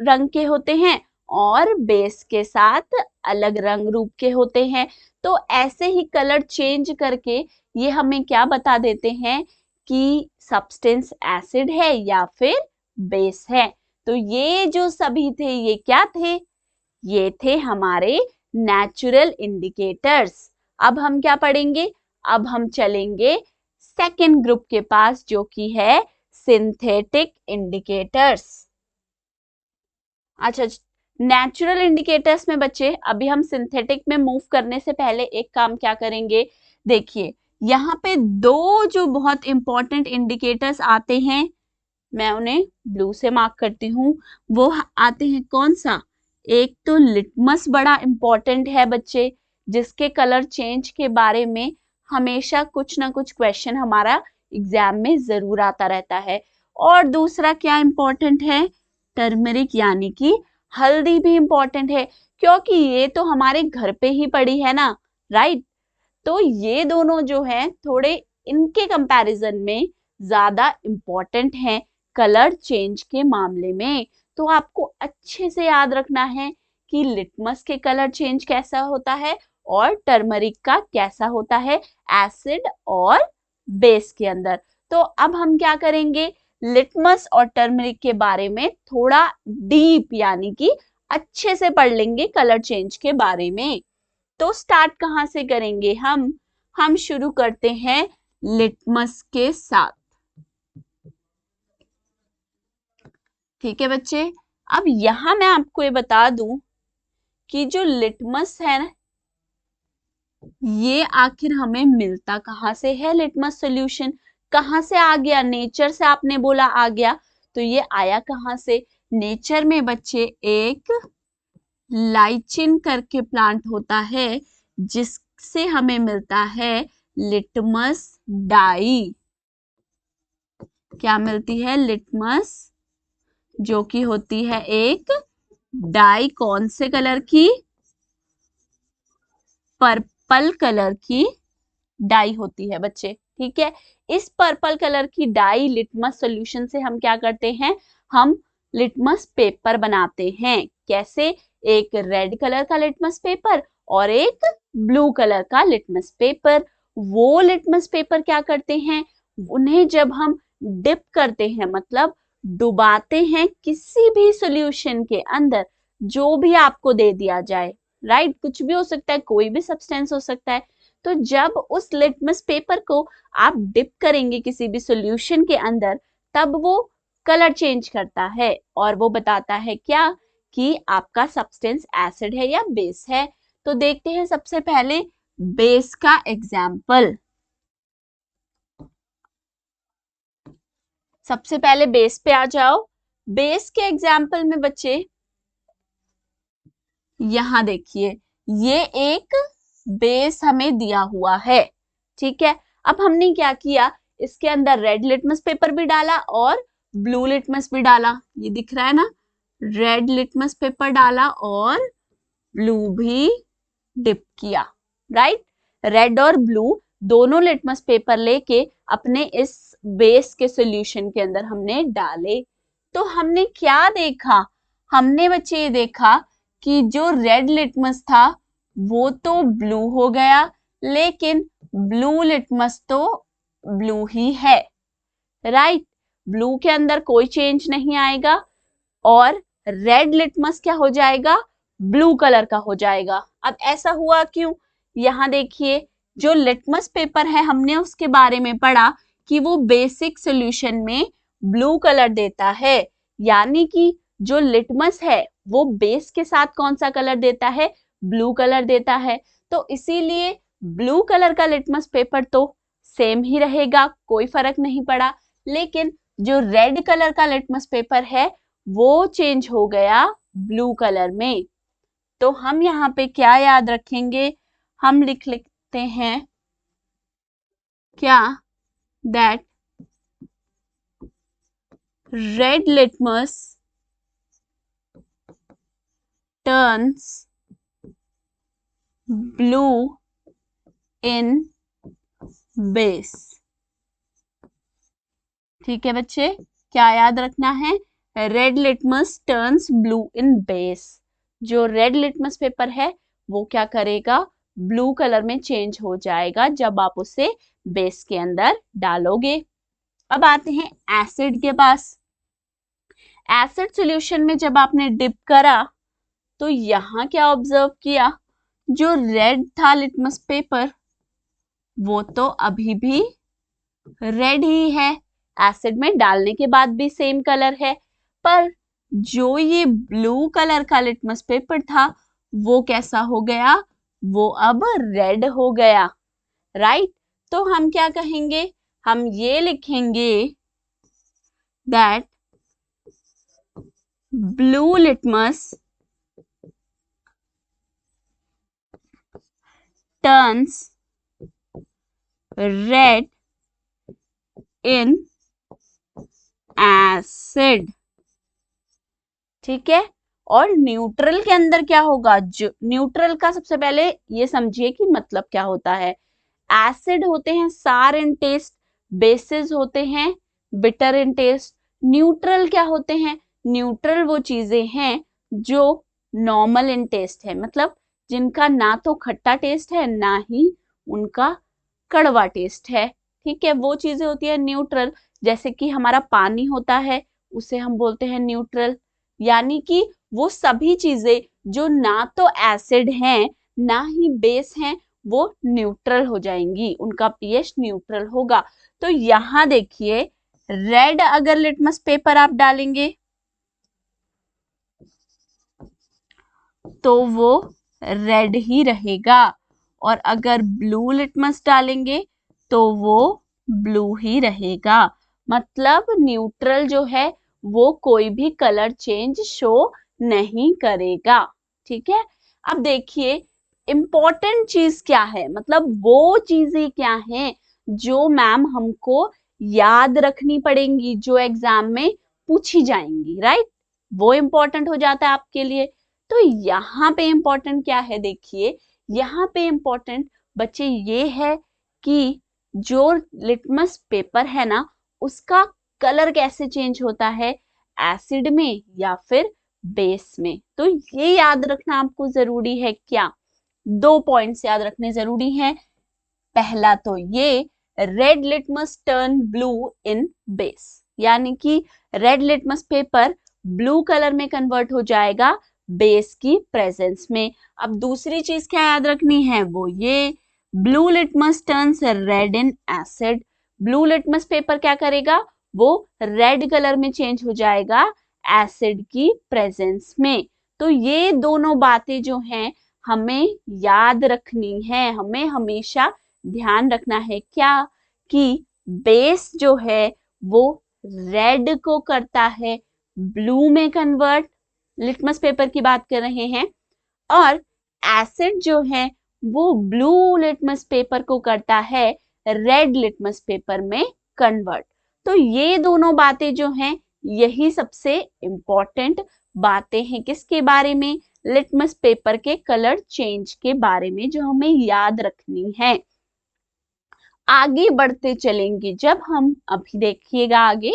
रंग के होते हैं और बेस के साथ अलग रंग रूप के होते हैं। तो ऐसे ही कलर चेंज करके ये हमें क्या बता देते हैं कि सब्सटेंस एसिड है या फिर बेस है। तो ये जो सभी थे ये क्या थे? ये थे हमारे नेचुरल इंडिकेटर्स। अब हम क्या पढ़ेंगे? अब हम चलेंगे सेकेंड ग्रुप के पास जो कि है सिंथेटिक इंडिकेटर्स। अच्छा, नेचुरल इंडिकेटर्स में बच्चे अभी हम सिंथेटिक में मूव करने से पहले एक काम क्या करेंगे? देखिए यहाँ पे दो जो बहुत इंपॉर्टेंट इंडिकेटर्स आते हैं, मैं उन्हें ब्लू से मार्क करती हूँ। वो आते हैं कौन सा? एक तो लिटमस बड़ा इंपॉर्टेंट है बच्चे, जिसके कलर चेंज के बारे में हमेशा कुछ ना कुछ क्वेश्चन हमारा एग्जाम में जरूर आता रहता है। और दूसरा क्या इंपॉर्टेंट है? टर्मरिक यानी कि हल्दी भी इंपॉर्टेंट है, क्योंकि ये तो हमारे घर पे ही पड़ी है ना, राइट? तो ये दोनों जो है थोड़े इनके कंपैरिजन में ज्यादा इंपॉर्टेंट हैं कलर चेंज के मामले में। तो आपको अच्छे से याद रखना है कि लिटमस के कलर चेंज कैसा होता है और टर्मरिक का कैसा होता है एसिड और बेस के अंदर। तो अब हम क्या करेंगे? लिटमस और टर्मरिक के बारे में थोड़ा डीप यानी कि अच्छे से पढ़ लेंगे कलर चेंज के बारे में। तो स्टार्ट कहां से करेंगे हम शुरू करते हैं लिटमस के साथ। ठीक है बच्चे, अब यहां मैं आपको ये बता दूं कि जो लिटमस है ना, ये आखिर हमें मिलता कहां से है? लिटमस सॉल्यूशन कहां से आ गया? नेचर से आपने बोला आ गया, तो ये आया कहां से? नेचर में बच्चे एक लाइचिन करके प्लांट होता है जिससे हमें मिलता है लिटमस डाई। क्या मिलती है? लिटमस, जो कि होती है एक डाई। कौन से कलर की? पर्पल कलर की डाई होती है बच्चे। ठीक है, इस पर्पल कलर की डाई लिटमस सॉल्यूशन से हम क्या करते हैं? हम लिटमस पेपर बनाते हैं। कैसे? एक रेड कलर का लिटमस पेपर और एक ब्लू कलर का लिटमस पेपर। वो लिटमस पेपर क्या करते हैं? उन्हें जब हम डिप करते हैं, मतलब डुबाते हैं किसी भी सॉल्यूशन के अंदर, जो भी आपको दे दिया जाए, राइट? कुछ भी हो सकता है, कोई भी सब्सटेंस हो सकता है। तो जब उस लिटमस पेपर को आप डिप करेंगे किसी भी सॉल्यूशन के अंदर, तब वो कलर चेंज करता है और वो बताता है क्या? कि आपका सब्सटेंस एसिड है या बेस है। तो देखते हैं सबसे पहले बेस का एग्जाम्पल। सबसे पहले बेस पे आ जाओ। बेस के एग्जाम्पल में बच्चे यहां देखिए, ये एक बेस हमें दिया हुआ है। ठीक है, अब हमने क्या किया? इसके अंदर रेड लिटमस पेपर भी डाला और ब्लू लिटमस भी डाला। ये दिख रहा है ना, रेड लिटमस पेपर डाला और ब्लू भी डिप किया, राइट? रेड और ब्लू दोनों लिटमस पेपर लेके अपने इस बेस के सॉल्यूशन के अंदर हमने डाले। तो हमने क्या देखा? हमने बच्चे ये देखा कि जो रेड लिटमस था वो तो ब्लू हो गया, लेकिन ब्लू लिटमस तो ब्लू ही है, राइट? ब्लू के अंदर कोई चेंज नहीं आएगा और रेड लिटमस क्या हो जाएगा? ब्लू कलर का हो जाएगा। अब ऐसा हुआ क्यों? यहां देखिए, जो लिटमस पेपर है हमने उसके बारे में पढ़ा कि वो बेसिक सॉल्यूशन में ब्लू कलर देता है, यानी कि जो लिटमस है वो बेस के साथ कौन सा कलर देता है? ब्लू कलर देता है, तो इसीलिए ब्लू कलर का लिटमस पेपर तो सेम ही रहेगा, कोई फर्क नहीं पड़ा। लेकिन जो रेड कलर का लिटमस पेपर है वो चेंज हो गया ब्लू कलर में। तो हम यहाँ पे क्या याद रखेंगे, हम लिख लेते हैं क्या, that red litmus turns blue in base. ठीक है बच्चे, क्या याद रखना है, red litmus turns blue in base. जो रेड लिटमस पेपर है वो क्या करेगा, ब्लू कलर में चेंज हो जाएगा जब आप उसे बेस के अंदर डालोगे। अब आते हैं एसिड के पास। एसिड सॉल्यूशन में जब आपने डिप करा तो यहां क्या ऑब्जर्व किया, जो रेड था लिटमस पेपर वो तो अभी भी रेड ही है, एसिड में डालने के बाद भी सेम कलर है, पर जो ये ब्लू कलर का लिटमस पेपर था वो कैसा हो गया, वो अब रेड हो गया, राइट। तो हम क्या कहेंगे, हम ये लिखेंगे that blue litmus turns red in acid. ठीक है, और न्यूट्रल के अंदर क्या होगा, जो न्यूट्रल का सबसे पहले ये समझिए कि मतलब क्या होता है। एसिड होते हैं सार इन टेस्ट, बेसिस होते हैं बिटर इन टेस्ट। न्यूट्रल क्या होते हैं, न्यूट्रल वो चीजें हैं जो नॉर्मल इन टेस्ट है, मतलब जिनका ना तो खट्टा टेस्ट है ना ही उनका कड़वा टेस्ट है। ठीक है, वो चीजें होती है न्यूट्रल। जैसे कि हमारा पानी होता है उसे हम बोलते हैं न्यूट्रल, यानी कि वो सभी चीजें जो ना तो एसिड हैं ना ही बेस हैं वो न्यूट्रल हो जाएंगी, उनका पीएच न्यूट्रल होगा। तो यहां देखिए, रेड अगर लिटमस पेपर आप डालेंगे तो वो रेड ही रहेगा, और अगर ब्लू लिटमस डालेंगे तो वो ब्लू ही रहेगा। मतलब न्यूट्रल जो है वो कोई भी कलर चेंज शो नहीं करेगा। ठीक है, अब देखिए इंपॉर्टेंट चीज क्या है, मतलब वो चीजें क्या हैं जो मैम हमको याद रखनी पड़ेंगी, जो एग्जाम में पूछी जाएंगी, राइट। वो इंपॉर्टेंट हो जाता है आपके लिए। तो यहाँ पे इंपॉर्टेंट क्या है, देखिए यहाँ पे इंपॉर्टेंट बच्चे ये है कि जो लिटमस पेपर है ना उसका कलर कैसे चेंज होता है, एसिड में या फिर बेस में। तो ये याद रखना आपको जरूरी है। क्या, 2 पॉइंट्स याद रखने जरूरी हैं। पहला तो ये, red litmus turn blue in base, यानी कि red litmus paper blue colour में कन्वर्ट हो जाएगा बेस की प्रेजेंस में। अब दूसरी चीज क्या याद रखनी है, वो ये, blue litmus turns red in acid. Blue litmus paper क्या करेगा, वो रेड कलर में चेंज हो जाएगा एसिड की प्रेजेंस में। तो ये दोनों बातें जो हैं हमें याद रखनी है, हमें हमेशा ध्यान रखना है क्या, कि बेस जो है वो रेड को करता है ब्लू में कन्वर्ट, लिटमस पेपर की बात कर रहे हैं, और एसिड जो है वो ब्लू लिटमस पेपर को करता है रेड लिटमस पेपर में कन्वर्ट। तो ये दोनों बातें जो हैं यही सबसे इंपॉर्टेंट बातें हैं किसके बारे में, लिटमस पेपर के कलर चेंज के बारे में, जो हमें याद रखनी है। आगे बढ़ते चलेंगे जब हम, अभी देखिएगा आगे,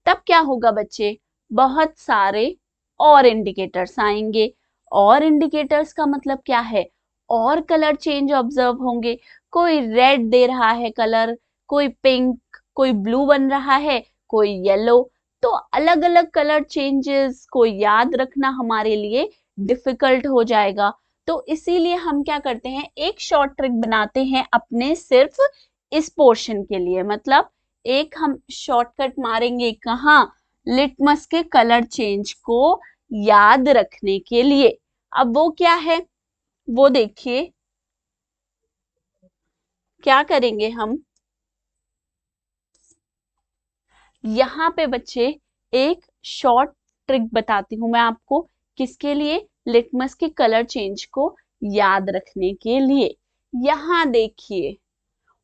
तब क्या होगा बच्चे, बहुत सारे और इंडिकेटर्स आएंगे। और इंडिकेटर्स का मतलब क्या है, और कलर चेंज ऑब्जर्व होंगे। कोई रेड दे रहा है कलर, कोई पिंक, कोई ब्लू बन रहा है, कोई येलो। तो अलग अलग कलर चेंजेस को याद रखना हमारे लिए डिफिकल्ट हो जाएगा। तो इसीलिए हम क्या करते हैं, एक शॉर्ट ट्रिक बनाते हैं अपने सिर्फ इस पोर्शन के लिए। मतलब एक हम शॉर्टकट मारेंगे कहाँ, लिटमस के कलर चेंज को याद रखने के लिए। अब वो क्या है, वो देखिए क्या करेंगे हम। यहाँ पे बच्चे एक शॉर्ट ट्रिक बताती हूँ मैं आपको, किसके लिए, लिटमस के कलर चेंज को याद रखने के लिए। यहाँ देखिए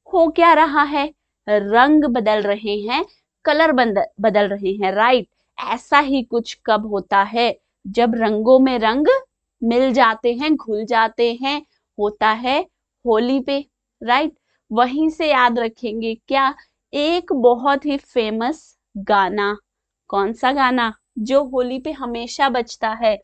हो क्या रहा है, रंग बदल रहे हैं, कलर बदल रहे हैं, राइट। ऐसा ही कुछ कब होता है, जब रंगों में रंग मिल जाते हैं, घुल जाते हैं, होता है होली पे, राइट। वहीं से याद रखेंगे क्या, एक बहुत ही फेमस गाना, कौन सा गाना, जो होली पे हमेशा बजता है।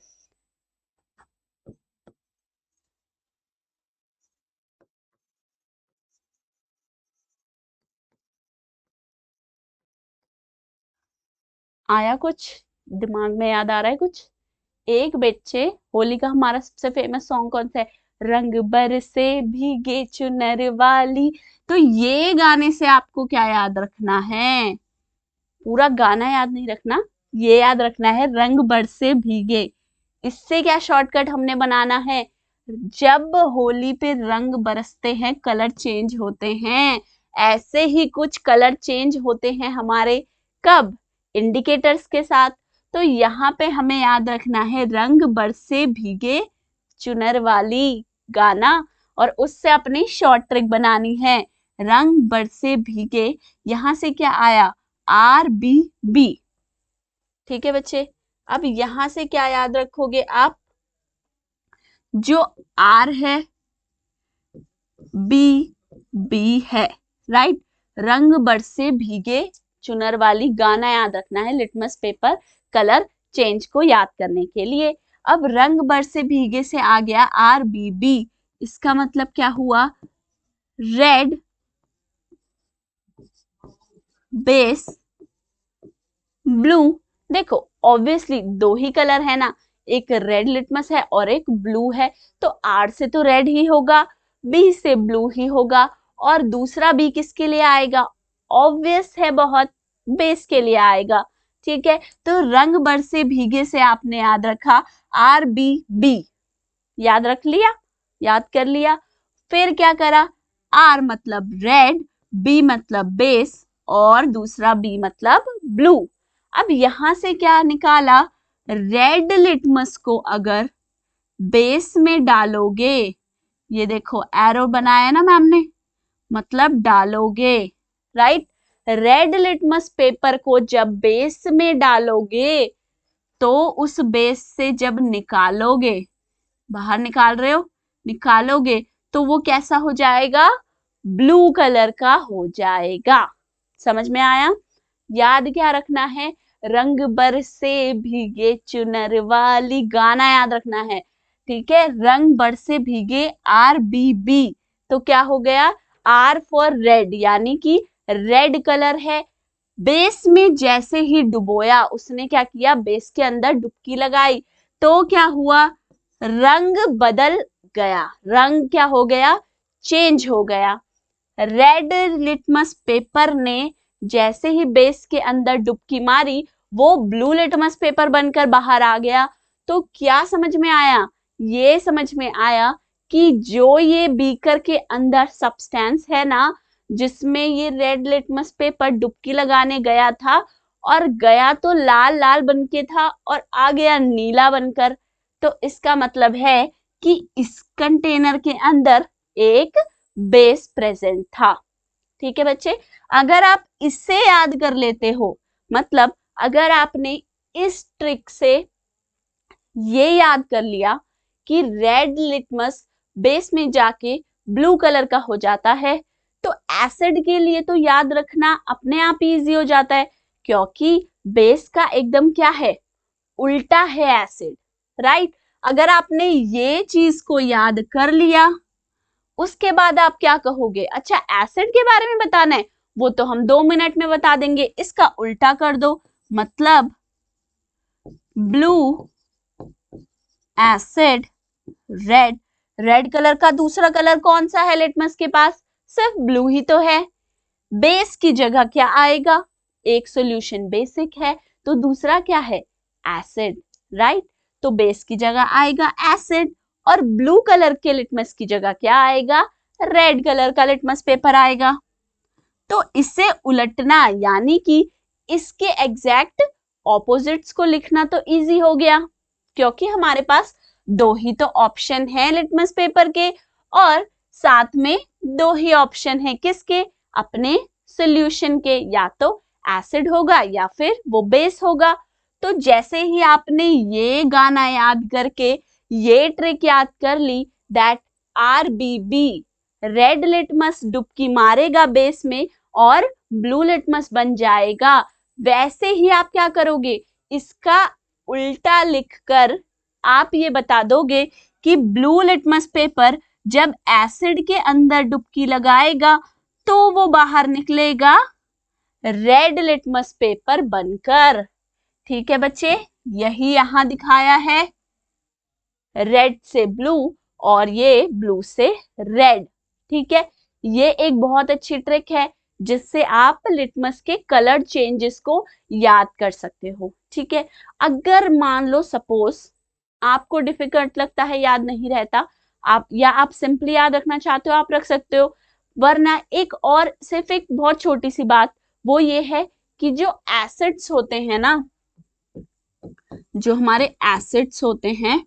आया कुछ, दिमाग में याद आ रहा है कुछ। एक बच्चे, होली का हमारा सबसे फेमस सॉन्ग कौन सा है, रंग बरसे भीगे चुनर वाली। तो ये गाने से आपको क्या याद रखना है, पूरा गाना याद नहीं रखना, ये याद रखना है रंग बरसे भीगे। इससे क्या शॉर्टकट हमने बनाना है, जब होली पे रंग बरसते हैं कलर चेंज होते हैं, ऐसे ही कुछ कलर चेंज होते हैं हमारे, कब, इंडिकेटर्स के साथ। तो यहाँ पे हमें याद रखना है रंग बरसे भीगे चुनर वाली गाना, और उससे अपनी शॉर्ट ट्रिक बनानी है, रंग बरसे भीगे, यहां से क्या आया, RBB। ठीक है बच्चे, अब यहां से क्या याद रखोगे आप, जो R है, B है, राइट। रंग बरसे भीगे चुनर वाली गाना याद रखना है लिटमस पेपर कलर चेंज को याद करने के लिए। अब रंग बरसे भीगे से आ गया RBB, इसका मतलब क्या हुआ, रेड बेस ब्लू। देखो ऑब्वियसली दो ही कलर है ना, एक रेड लिटमस है और एक ब्लू है, तो R से तो रेड ही होगा, B से ब्लू ही होगा, और दूसरा B किसके लिए आएगा, ऑब्वियस है बहुत, बेस के लिए आएगा। ठीक है, तो रंग बरसे भीगे से आपने याद रखा RBB, याद रख लिया, याद कर लिया। फिर क्या करा, R मतलब रेड, B मतलब बेस, और दूसरा B मतलब ब्लू। अब यहां से क्या निकाला, रेड लिटमस को अगर बेस में डालोगे, ये देखो एरो बनाया ना मैम ने, मतलब डालोगे, राइट। रेड लिटमस पेपर को जब बेस में डालोगे, तो उस बेस से जब निकालोगे, बाहर निकाल रहे हो, निकालोगे, तो वो कैसा हो जाएगा, ब्लू कलर का हो जाएगा। समझ में आया, याद क्या रखना है, रंग बरसे भीगे चुनर वाली गाना याद रखना है। ठीक है, रंग बरसे भीगे RBB, तो क्या हो गया, R फॉर रेड, यानी कि रेड कलर है। बेस में जैसे ही डुबोया, उसने क्या किया, बेस के अंदर डुबकी लगाई, तो क्या हुआ, रंग बदल गया, रंग क्या हो गया, चेंज हो गया। रेड लिटमस पेपर ने जैसे ही बेस के अंदर डुबकी मारी, वो ब्लू लिटमस पेपर बनकर बाहर आ गया। तो क्या समझ में आया, ये समझ में आया कि जो ये बीकर के अंदर सब्सटेंस है ना, जिसमें ये रेड लिटमस पेपर डुबकी लगाने गया था, और गया तो लाल लाल बन के था और आ गया नीला बनकर, तो इसका मतलब है कि इस कंटेनर के अंदर एक बेस प्रेजेंट था। ठीक है बच्चे, अगर आप इससे याद कर लेते हो, मतलब अगर आपने इस ट्रिक से ये याद कर लिया कि रेड लिटमस बेस में जाके ब्लू कलर का हो जाता है, तो एसिड के लिए तो याद रखना अपने आप ही इजी हो जाता है, क्योंकि बेस का एकदम क्या है, उल्टा है एसिड, राइट। अगर आपने ये चीज को याद कर लिया, उसके बाद आप क्या कहोगे, अच्छा एसिड के बारे में बताना है, वो तो हम 2 मिनट में बता देंगे, इसका उल्टा कर दो, मतलब blue acid red. Red colour का दूसरा कलर कौन सा है लिटमस के पास, सिर्फ ब्लू ही तो है। बेस की जगह क्या आएगा, एक सॉल्यूशन बेसिक है, तो दूसरा क्या है, एसिड, राइट। तो बेस की जगह आएगा एसिड, और ब्लू कलर के लिटमस की जगह क्या आएगा, रेड कलर का लिटमस पेपर आएगा। तो इसे उलटना यानी कि इसके एग्जैक्ट ऑपोजिट्स को लिखना तो इजी हो गया, क्योंकि हमारे पास दो ही तो ऑप्शन है लिटमस पेपर के, और साथ में दो ही ऑप्शन है किसके, अपने सॉल्यूशन के, या तो एसिड होगा या फिर वो बेस होगा। तो जैसे ही आपने ये गाना याद करके ये ट्रिक याद कर ली, दैट RBB रेड लिटमस डुबकी मारेगा बेस में और ब्लू लिटमस बन जाएगा, वैसे ही आप क्या करोगे, इसका उल्टा लिखकर आप ये बता दोगे कि ब्लू लिटमस पेपर जब एसिड के अंदर डुबकी लगाएगा तो वो बाहर निकलेगा रेड लिटमस पेपर बनकर। ठीक है बच्चे, यही यहां दिखाया है, रेड से ब्लू और ये ब्लू से रेड। ठीक है, ये एक बहुत अच्छी ट्रिक है जिससे आप लिटमस के कलर चेंजेस को याद कर सकते हो। ठीक है, अगर मान लो सपोज आपको डिफिकल्ट लगता है, याद नहीं रहता, आप सिंपली याद रखना चाहते हो, आप रख सकते हो। वरना एक और सिर्फ एक बहुत छोटी सी बात, वो ये है कि जो एसिड्स होते हैं ना, जो हमारे एसिड्स होते हैं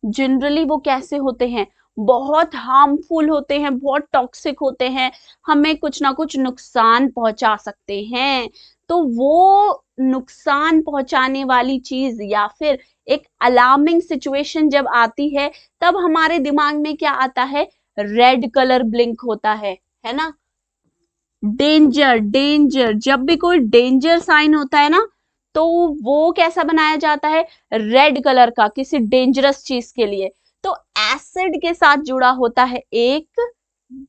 जनरली वो कैसे होते हैं, बहुत हार्मफुल होते हैं, बहुत टॉक्सिक होते हैं, हमें कुछ ना कुछ नुकसान पहुंचा सकते हैं। तो वो नुकसान पहुंचाने वाली चीज या फिर एक अलार्मिंग सिचुएशन जब आती है, तब हमारे दिमाग में क्या आता है, रेड कलर ब्लिंक होता है ना। डेंजर डेंजर, जब भी कोई डेंजर साइन होता है ना, तो वो कैसा बनाया जाता है, रेड कलर का, किसी डेंजरस चीज के लिए। तो एसिड के साथ जुड़ा होता है एक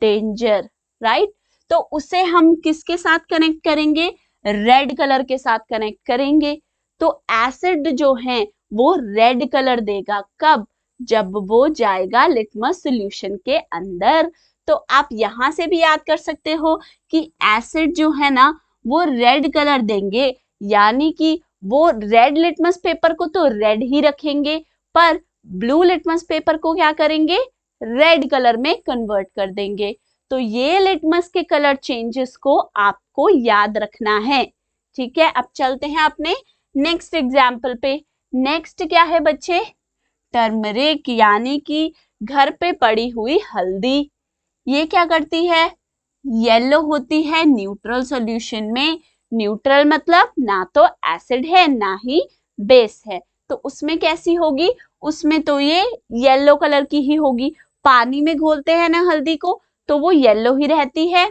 डेंजर, राइट। तो उसे हम किसके साथ कनेक्ट करेंगे, रेड कलर के साथ कनेक्ट करेंगे। तो एसिड जो है वो रेड कलर देगा, कब, जब वो जाएगा लिटमस सॉल्यूशन के अंदर। तो आप यहां से भी याद कर सकते हो कि एसिड जो है ना वो रेड कलर देंगे, यानी कि वो रेड लिटमस पेपर को तो रेड ही रखेंगे, पर ब्लू लिटमस पेपर को क्या करेंगे, रेड कलर में कन्वर्ट कर देंगे। तो ये लिटमस के कलर चेंजेस को आपको याद रखना है। ठीक है, अब चलते हैं अपने नेक्स्ट एग्जाम्पल पे। नेक्स्ट क्या है बच्चे, टर्मरिक, यानी कि घर पे पड़ी हुई हल्दी। ये क्या करती है, येलो होती है न्यूट्रल सॉल्यूशन में। न्यूट्रल मतलब ना तो एसिड है ना ही बेस है, तो उसमें कैसी होगी, उसमें तो ये येलो कलर की ही होगी। पानी में घोलते हैं ना हल्दी को, तो वो येलो ही रहती है।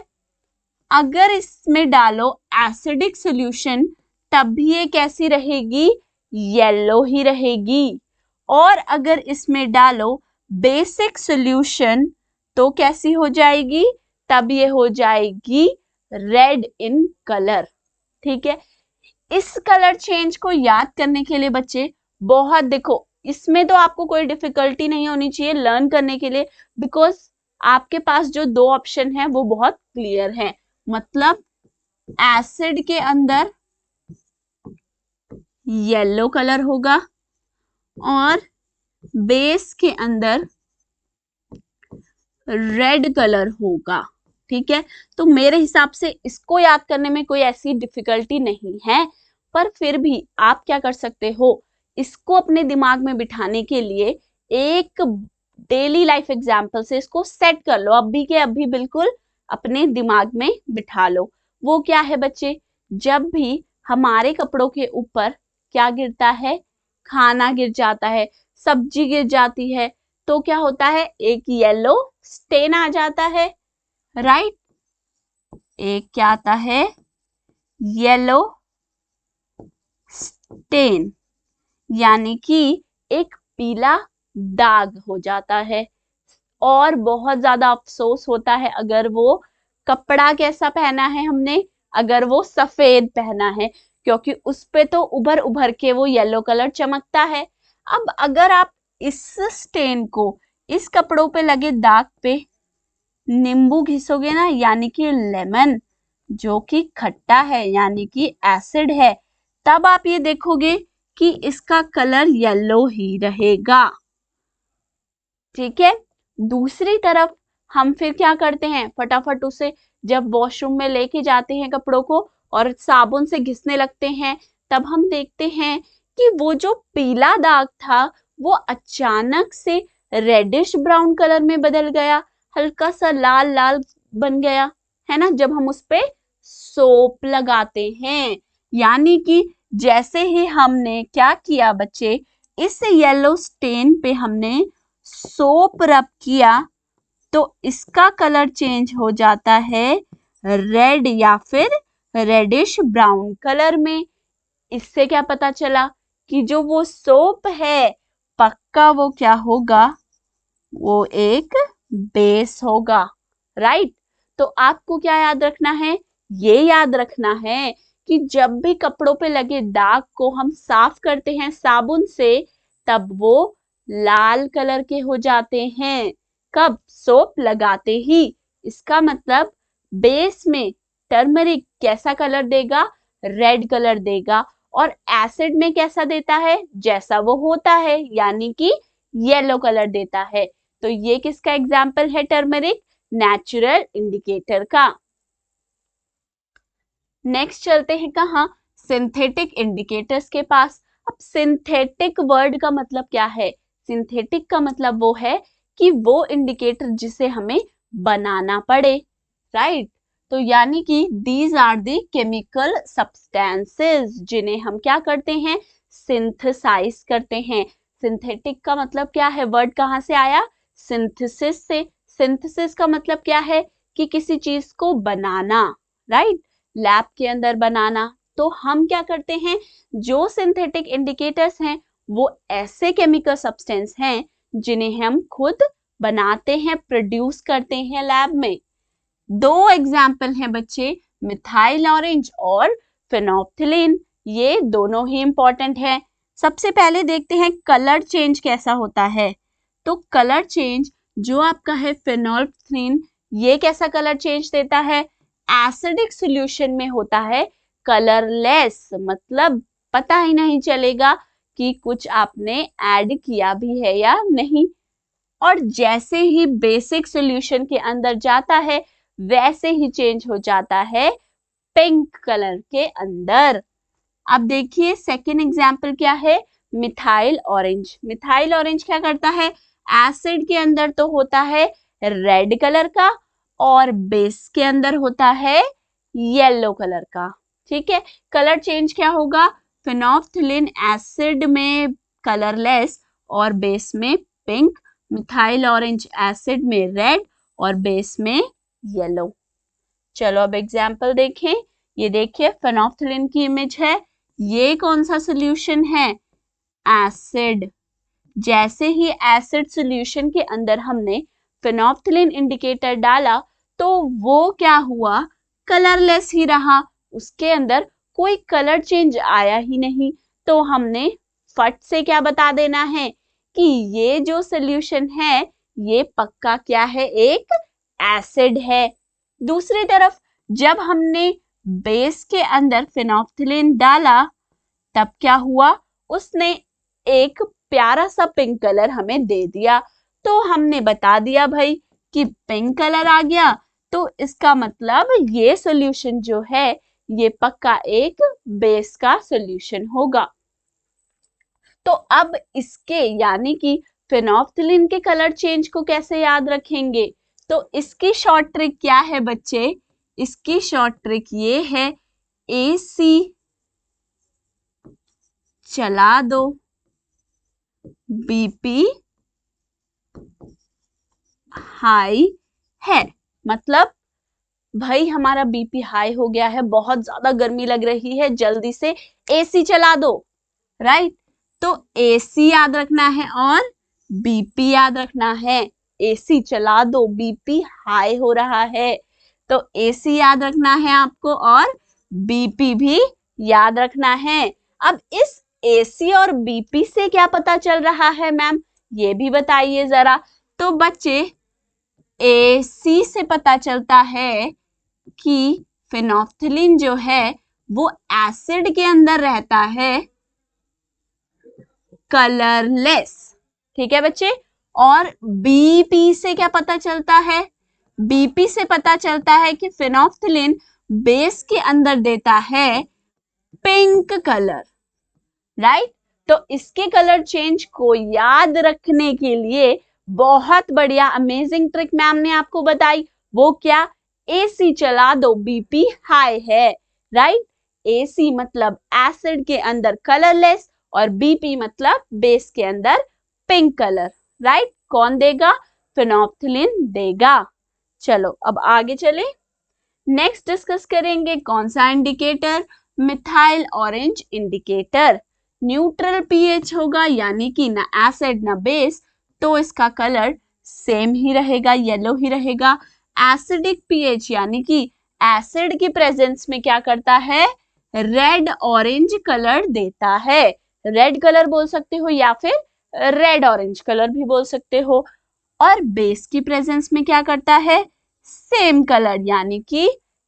अगर इसमें डालो एसिडिक सॉल्यूशन, तब भी ये कैसी रहेगी, येलो ही रहेगी। और अगर इसमें डालो बेसिक सॉल्यूशन, तो कैसी हो जाएगी, तब ये हो जाएगी रेड इन कलर। ठीक है, इस कलर चेंज को याद करने के लिए बच्चे बहुत, देखो इसमें तो आपको कोई डिफिकल्टी नहीं होनी चाहिए लर्न करने के लिए, बिकॉज आपके पास जो दो ऑप्शन है वो बहुत क्लियर है। मतलब एसिड के अंदर येलो कलर होगा और बेस के अंदर रेड कलर होगा। ठीक है, तो मेरे हिसाब से इसको याद करने में कोई ऐसी डिफिकल्टी नहीं है, पर फिर भी आप क्या कर सकते हो, इसको अपने दिमाग में बिठाने के लिए एक डेली लाइफ एग्जाम्पल से इसको सेट कर लो, अभी के अभी बिल्कुल अपने दिमाग में बिठा लो। वो क्या है बच्चे, जब भी हमारे कपड़ों के ऊपर क्या गिरता है, खाना गिर जाता है, सब्जी गिर जाती है, तो क्या होता है, एक येलो स्टेन आ जाता है, राइट। एक क्या आता है, येलो स्टेन, यानी कि एक पीला दाग हो जाता है। और बहुत ज्यादा अफसोस होता है अगर वो कपड़ा कैसा पहना है हमने, अगर वो सफेद पहना है, क्योंकि उस पे तो उभर उभर के वो येलो कलर चमकता है। अब अगर आप इस स्टेन को इस कपड़ों पे लगे दाग पे नींबू घिसोगे ना, यानी कि लेमन, जो कि खट्टा है यानी कि एसिड है, तब आप ये देखोगे कि इसका कलर येलो ही रहेगा। ठीक है। दूसरी तरफ हम फिर क्या करते हैं, फटाफट उसे जब वॉशरूम में लेके जाते हैं कपड़ों को और साबुन से घिसने लगते हैं, तब हम देखते हैं कि वो जो पीला दाग था वो अचानक से रेडिश ब्राउन कलर में बदल गया, हल्का सा लाल लाल बन गया, है ना, जब हम उस पे सोप लगाते हैं। यानी कि जैसे ही हमने क्या किया बच्चे, इस येलो स्टेन पे हमने सोप रब किया तो इसका कलर चेंज हो जाता है रेड या फिर रेडिश ब्राउन कलर में। इससे क्या पता चला कि जो वो सोप है पक्का वो क्या होगा, वो एक बेस होगा, राइट। तो आपको क्या याद रखना है, ये याद रखना है कि जब भी कपड़ों पे लगे दाग को हम साफ करते हैं साबुन से, तब वो लाल कलर के हो जाते हैं। कब, सोप लगाते ही। इसका मतलब बेस में टर्मरिक कैसा कलर देगा, रेड कलर देगा, और एसिड में कैसा देता है, जैसा वो होता है, यानी कि येलो कलर देता है। तो ये किसका एग्जाम्पल है, टर्मरिक, नेचुरल इंडिकेटर का। नेक्स्ट चलते हैं कहाँ, सिंथेटिक इंडिकेटर्स के पास। अब सिंथेटिक वर्ड का मतलब क्या है, सिंथेटिक का मतलब वो है कि वो इंडिकेटर जिसे हमें बनाना पड़े, राइट। तो यानी कि these are the chemical substances जिन्हें हम क्या करते हैं, सिंथेसाइज करते हैं। सिंथेटिक का मतलब क्या है, वर्ड कहाँ से आया, सिंथेसिस से। सिंथेसिस का मतलब क्या है कि किसी चीज को बनाना, राइट, लैब के अंदर बनाना। तो हम क्या करते हैं, जो सिंथेटिक इंडिकेटर्स हैं वो ऐसे केमिकल सब्सटेंस हैं जिन्हें हम खुद बनाते हैं, प्रोड्यूस करते हैं लैब में। दो एग्जाम्पल हैं बच्चे, मिथाइल ऑरेंज और फेनोल्फ्थालीन। ये दोनों ही इंपॉर्टेंट है। सबसे पहले देखते हैं कलर चेंज कैसा होता है। तो कलर चेंज जो आपका है फेनोल्फ्थालीन, ये कैसा कलर चेंज देता है, एसिडिक सॉल्यूशन में होता है कलरलेस, मतलब पता ही नहीं चलेगा कि कुछ आपने ऐड किया भी है या नहीं। और जैसे ही बेसिक सॉल्यूशन के अंदर जाता है वैसे ही चेंज हो जाता है पिंक कलर के अंदर। अब देखिए सेकेंड एग्जाम्पल क्या है, मिथाइल ऑरेंज। मिथाइल ऑरेंज क्या करता है, एसिड के अंदर तो होता है रेड कलर का और बेस के अंदर होता है येलो कलर का, ठीक है। कलर चेंज क्या होगा, फेनोल्फ्थालीन एसिड में कलरलेस और बेस में पिंक, मिथाइल ऑरेंज एसिड में रेड और बेस में येलो। चलो अब एग्जाम्पल देखें। ये देखिए फेनोल्फ्थालीन की इमेज है, ये कौन सा सॉल्यूशन है, एसिड। जैसे ही एसिड सॉल्यूशन के अंदर हमने फेनोल्फ्थालीन इंडिकेटर डाला तो वो क्या हुआ, कलरलेस ही रहा, उसके अंदर कोई कलर चेंज आया ही नहीं। तो हमने फट से क्या बता देना है कि ये जो सॉल्यूशन है ये पक्का क्या है, एक एसिड है। दूसरी तरफ जब हमने बेस के अंदर फेनोल्फ्थालीन डाला तब क्या हुआ, उसने एक प्यारा सा पिंक कलर हमें दे दिया। तो हमने बता दिया भाई कि पिंक कलर आ गया, तो इसका मतलब ये सॉल्यूशन जो है ये पक्का एक बेस का सॉल्यूशन होगा। तो अब इसके यानी कि फेनोल्फ्थालीन के कलर चेंज को कैसे याद रखेंगे, तो इसकी शॉर्ट ट्रिक क्या है बच्चे, इसकी शॉर्ट ट्रिक ये है, AC चला दो, BP हाई है। मतलब भाई हमारा बीपी हाई हो गया है, बहुत ज्यादा गर्मी लग रही है, जल्दी से AC चला दो, राइट। तो AC याद रखना है और BP याद रखना है। AC चला दो, BP हाई हो रहा है, तो AC याद रखना है आपको और BP भी याद रखना है। अब इस AC और BP से क्या पता चल रहा है मैम, ये भी बताइए जरा। तो बच्चे AC से पता चलता है कि फेनोल्फ्थालीन जो है वो एसिड के अंदर रहता है कलरलेस, ठीक है बच्चे। और बीपी से क्या पता चलता है? बीपी से पता चलता है कि फेनोल्फथालीन बेस के अंदर देता है पिंक कलर, राइट? तो इसके कलर चेंज को याद रखने के लिए बहुत बढ़िया अमेजिंग ट्रिक मैम ने आपको बताई। वो क्या? एसी चला दो, बीपी हाई है, राइट? एसी मतलब एसिड के अंदर कलरलेस और बीपी मतलब बेस के अंदर पिंक कलर, राइट? कौन देगा? फेनोल्फथालीन देगा। चलो अब आगे चले, नेक्स्ट डिस्कस करेंगे कौन सा indicator? Methyl orange indicator. Neutral pH होगा, यानी कि ना एसिड ना बेस, तो इसका कलर सेम ही रहेगा, येलो ही रहेगा। एसिडिक पीएच यानी कि एसिड की प्रेजेंस में क्या करता है? रेड ऑरेंज कलर देता है। रेड कलर बोल सकते हो या फिर रेड ऑरेंज कलर भी बोल सकते हो। और बेस की प्रेजेंस में क्या करता है? सेम कलर यानी कि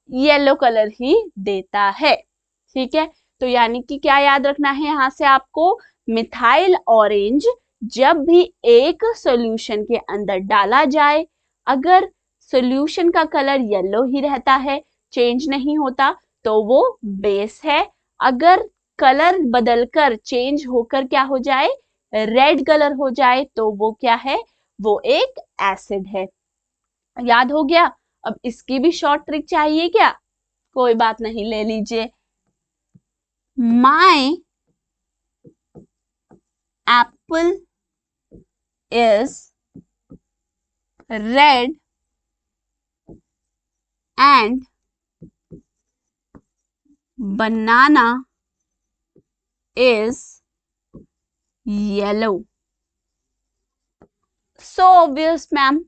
येलो कलर ही देता है। ठीक है, तो यानी कि क्या याद रखना है यहां से आपको? मिथाइल ऑरेंज जब भी एक सॉल्यूशन के अंदर डाला जाए, अगर सॉल्यूशन का कलर येलो ही रहता है, चेंज नहीं होता, तो वो बेस है। अगर कलर बदलकर चेंज होकर क्या हो जाए? रेड कलर हो जाए, तो वो क्या है? वो एक एसिड है। याद हो गया? अब इसकी भी शॉर्ट ट्रिक चाहिए क्या? कोई बात नहीं, ले लीजिए। My apple is red and banana is yellow. So obvious ma'am,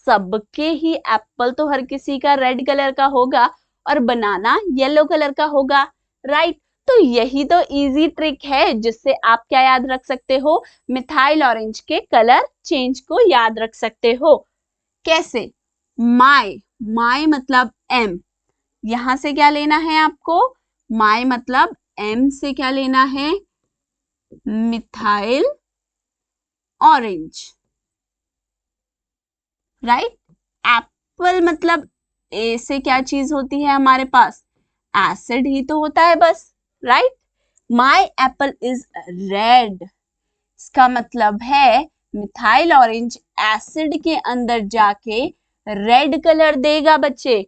सबके ही एप्पल तो हर किसी का रेड कलर का होगा और बनाना येलो कलर का होगा, राइट? तो यही तो इजी ट्रिक है जिससे आप क्या याद रख सकते हो? मिथाइल ऑरेंज के कलर चेंज को याद रख सकते हो। कैसे? माई, माई मतलब एम, यहां से क्या लेना है आपको? माई मतलब एम से क्या लेना है? Methyl orange, right? एप्पल मतलब ए से क्या चीज होती है हमारे पास? एसिड ही तो होता है बस, right? My apple is red, इसका मतलब है मिथाइल ऑरेंज एसिड के अंदर जाके रेड कलर देगा बच्चे,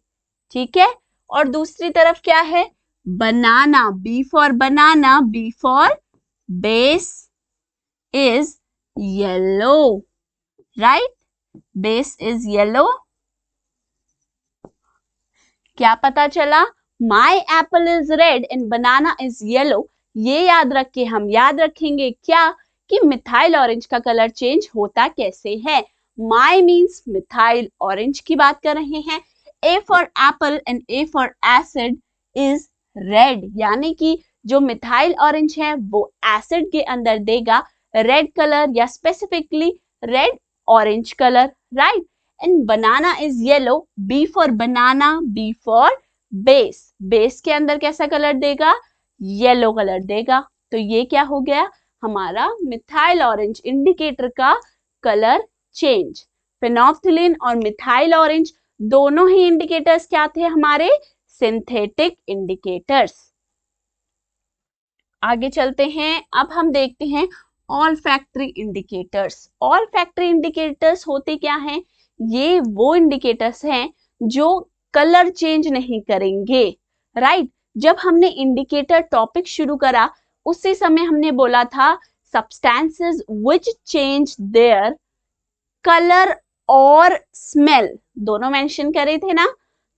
ठीक है? और दूसरी तरफ क्या है? Banana, B for banana, B for base is yellow, right? Base is yellow. क्या पता चला? My apple is red and banana is yellow. ये याद रख के हम याद रखेंगे क्या? कि मिथाइल ऑरेंज का कलर चेंज होता कैसे है। माई मीन्स मिथाइल ऑरेंज की बात कर रहे हैं। A for Apple and A for acid is red, यानी कि जो मिथाइल ऑरेंज है वो एसिड के अंदर देगा रेड कलर या specifically red orange colour, right? And banana is yellow, B for banana, B for base, base के अंदर कैसा कलर देगा? येलो कलर देगा। तो ये क्या हो गया? हमारा मिथाइल ऑरेंज इंडिकेटर का कलर चेंज। फेनोल्फथालीन और मिथाइल ऑरेंज दोनों ही इंडिकेटर्स क्या थे हमारे? Synthetic indicators. आगे चलते हैं, अब हम देखते हैं ऑल्फैक्टरी इंडिकेटर्स। ऑल्फैक्टरी इंडिकेटर्स होते क्या हैं? ये वो इंडिकेटर्स हैं जो कलर चेंज नहीं करेंगे, राइट? जब हमने इंडिकेटर टॉपिक शुरू करा उसी समय हमने बोला था substances which change their colour और स्मेल, दोनों मेंशन करे थे ना?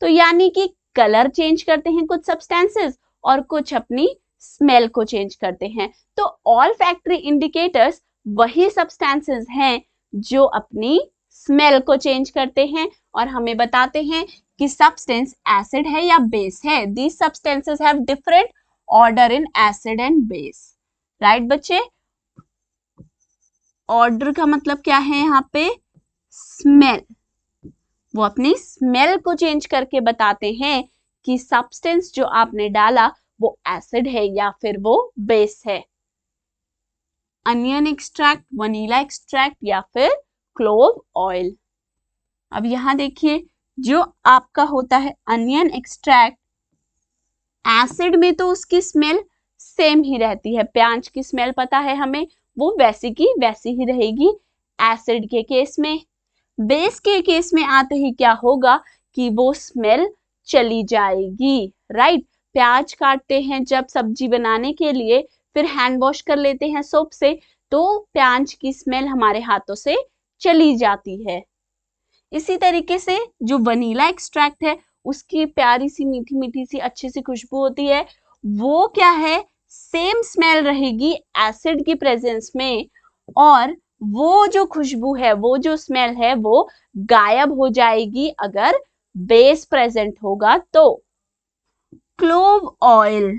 तो यानी कि कलर चेंज करते हैं कुछ सब्सटेंसेस और कुछ अपनी स्मेल को चेंज करते हैं। तो ऑल्फैक्टरी इंडिकेटर्स वही सब्सटेंसेस हैं जो अपनी स्मेल को चेंज करते हैं और हमें बताते हैं कि सब्सटेंस एसिड है या बेस है। These substances have different order in acid and base, right बच्चे? ऑर्डर का मतलब क्या है यहाँ पे? स्मेल। वो अपनी स्मेल को चेंज करके बताते हैं कि सब्सटेंस जो आपने डाला वो एसिड है या फिर वो बेस है। अनियन एक्सट्रैक्ट, वनीला एक्सट्रैक्ट या फिर क्लोव ऑयल। अब यहां देखिए, जो आपका होता है अनियन एक्सट्रैक्ट, एसिड में तो उसकी स्मेल सेम ही रहती है, प्याज की स्मेल पता है हमें, वो वैसी की वैसी ही रहेगी एसिड के केस में। बेस के केस में आते ही क्या होगा कि वो स्मेल चली जाएगी, राइट। प्याज काटते हैं जब सब्जी बनाने के लिए, फिर हैंड वॉश कर लेते हैं सोप से, तो प्याज की स्मेल हमारे हाथों से चली जाती है। इसी तरीके से जो वनीला एक्सट्रैक्ट है, उसकी प्यारी सी मीठी मीठी सी अच्छी सी खुशबू होती है, वो क्या है, सेम स्मेल रहेगी एसिड की प्रेजेंस में, और वो जो खुशबू है, वो जो स्मेल है, वो गायब हो जाएगी अगर बेस प्रेजेंट होगा तो। क्लोव ऑयल,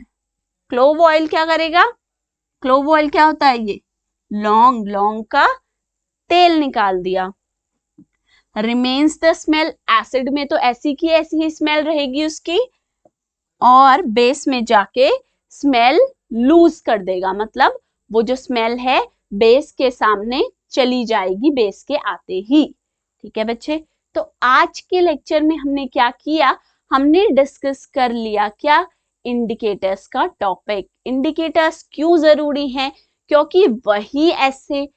क्लोव ऑयल क्या करेगा, क्लोव ऑयल क्या होता है, ये लौंग का तेल निकाल दिया। रिमेन्स द स्मेल, एसिड में तो ऐसी की ऐसी ही स्मेल रहेगी उसकी, और बेस में जाके स्मेल लूज कर देगा, मतलब वो जो स्मेल है बेस के सामने चली जाएगी बेस के आते ही। ठीक है बच्चे, तो आज के लेक्चर में हमने क्या किया, हमने डिस्कस कर लिया क्या, इंडिकेटर्स का टॉपिक। इंडिकेटर्स क्यों जरूरी हैं, क्योंकि वही ऐसे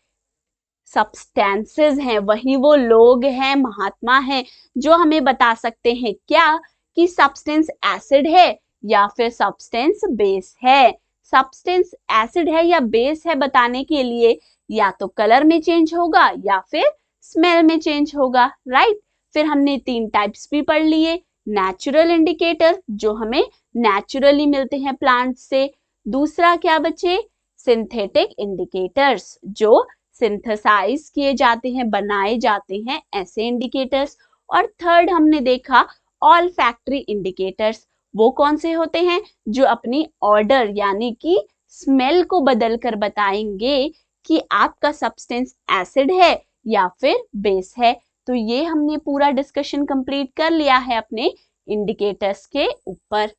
सब्सटेंसेस हैं, वही वो लोग हैं, महात्मा हैं, जो हमें बता सकते हैं क्या कि सब्सटेंस एसिड है या फिर सब्सटेंस बेस है। सब्सटेंस एसिड है या बेस है बताने के लिए या तो कलर में चेंज होगा या फिर स्मेल में चेंज होगा, राइट। फिर हमने 3 टाइप्स भी पढ़ लिए, नेचुरल इंडिकेटर जो हमें नेचुरली मिलते हैं प्लांट से, दूसरा क्या बचे, सिंथेटिक इंडिकेटर्स जो सिंथेसाइज किए जाते हैं, बनाए जाते हैं ऐसे इंडिकेटर्स, और थर्ड हमने देखा ऑल फैक्ट्री इंडिकेटर्स, वो कौन से होते हैं, जो अपनी ऑर्डर यानी कि स्मेल को बदल कर बताएंगे कि आपका सब्सटेंस एसिड है या फिर बेस है। तो ये हमने पूरा डिस्कशन कंप्लीट कर लिया है अपने इंडिकेटर्स के ऊपर।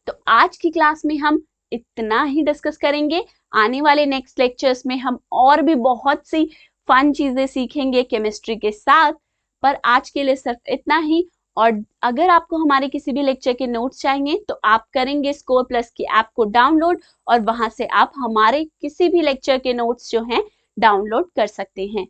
तो आज की क्लास में हम इतना ही डिस्कस करेंगे, आने वाले नेक्स्ट लेक्चर्स में हम और भी बहुत सी फन चीजें सीखेंगे केमिस्ट्री के साथ, पर आज के लिए सिर्फ इतना ही। और अगर आपको हमारे किसी भी लेक्चर के नोट्स चाहिए तो आप करेंगे स्कोर प्लस की ऐप को डाउनलोड, और वहां से आप हमारे किसी भी लेक्चर के नोट्स जो हैं डाउनलोड कर सकते हैं।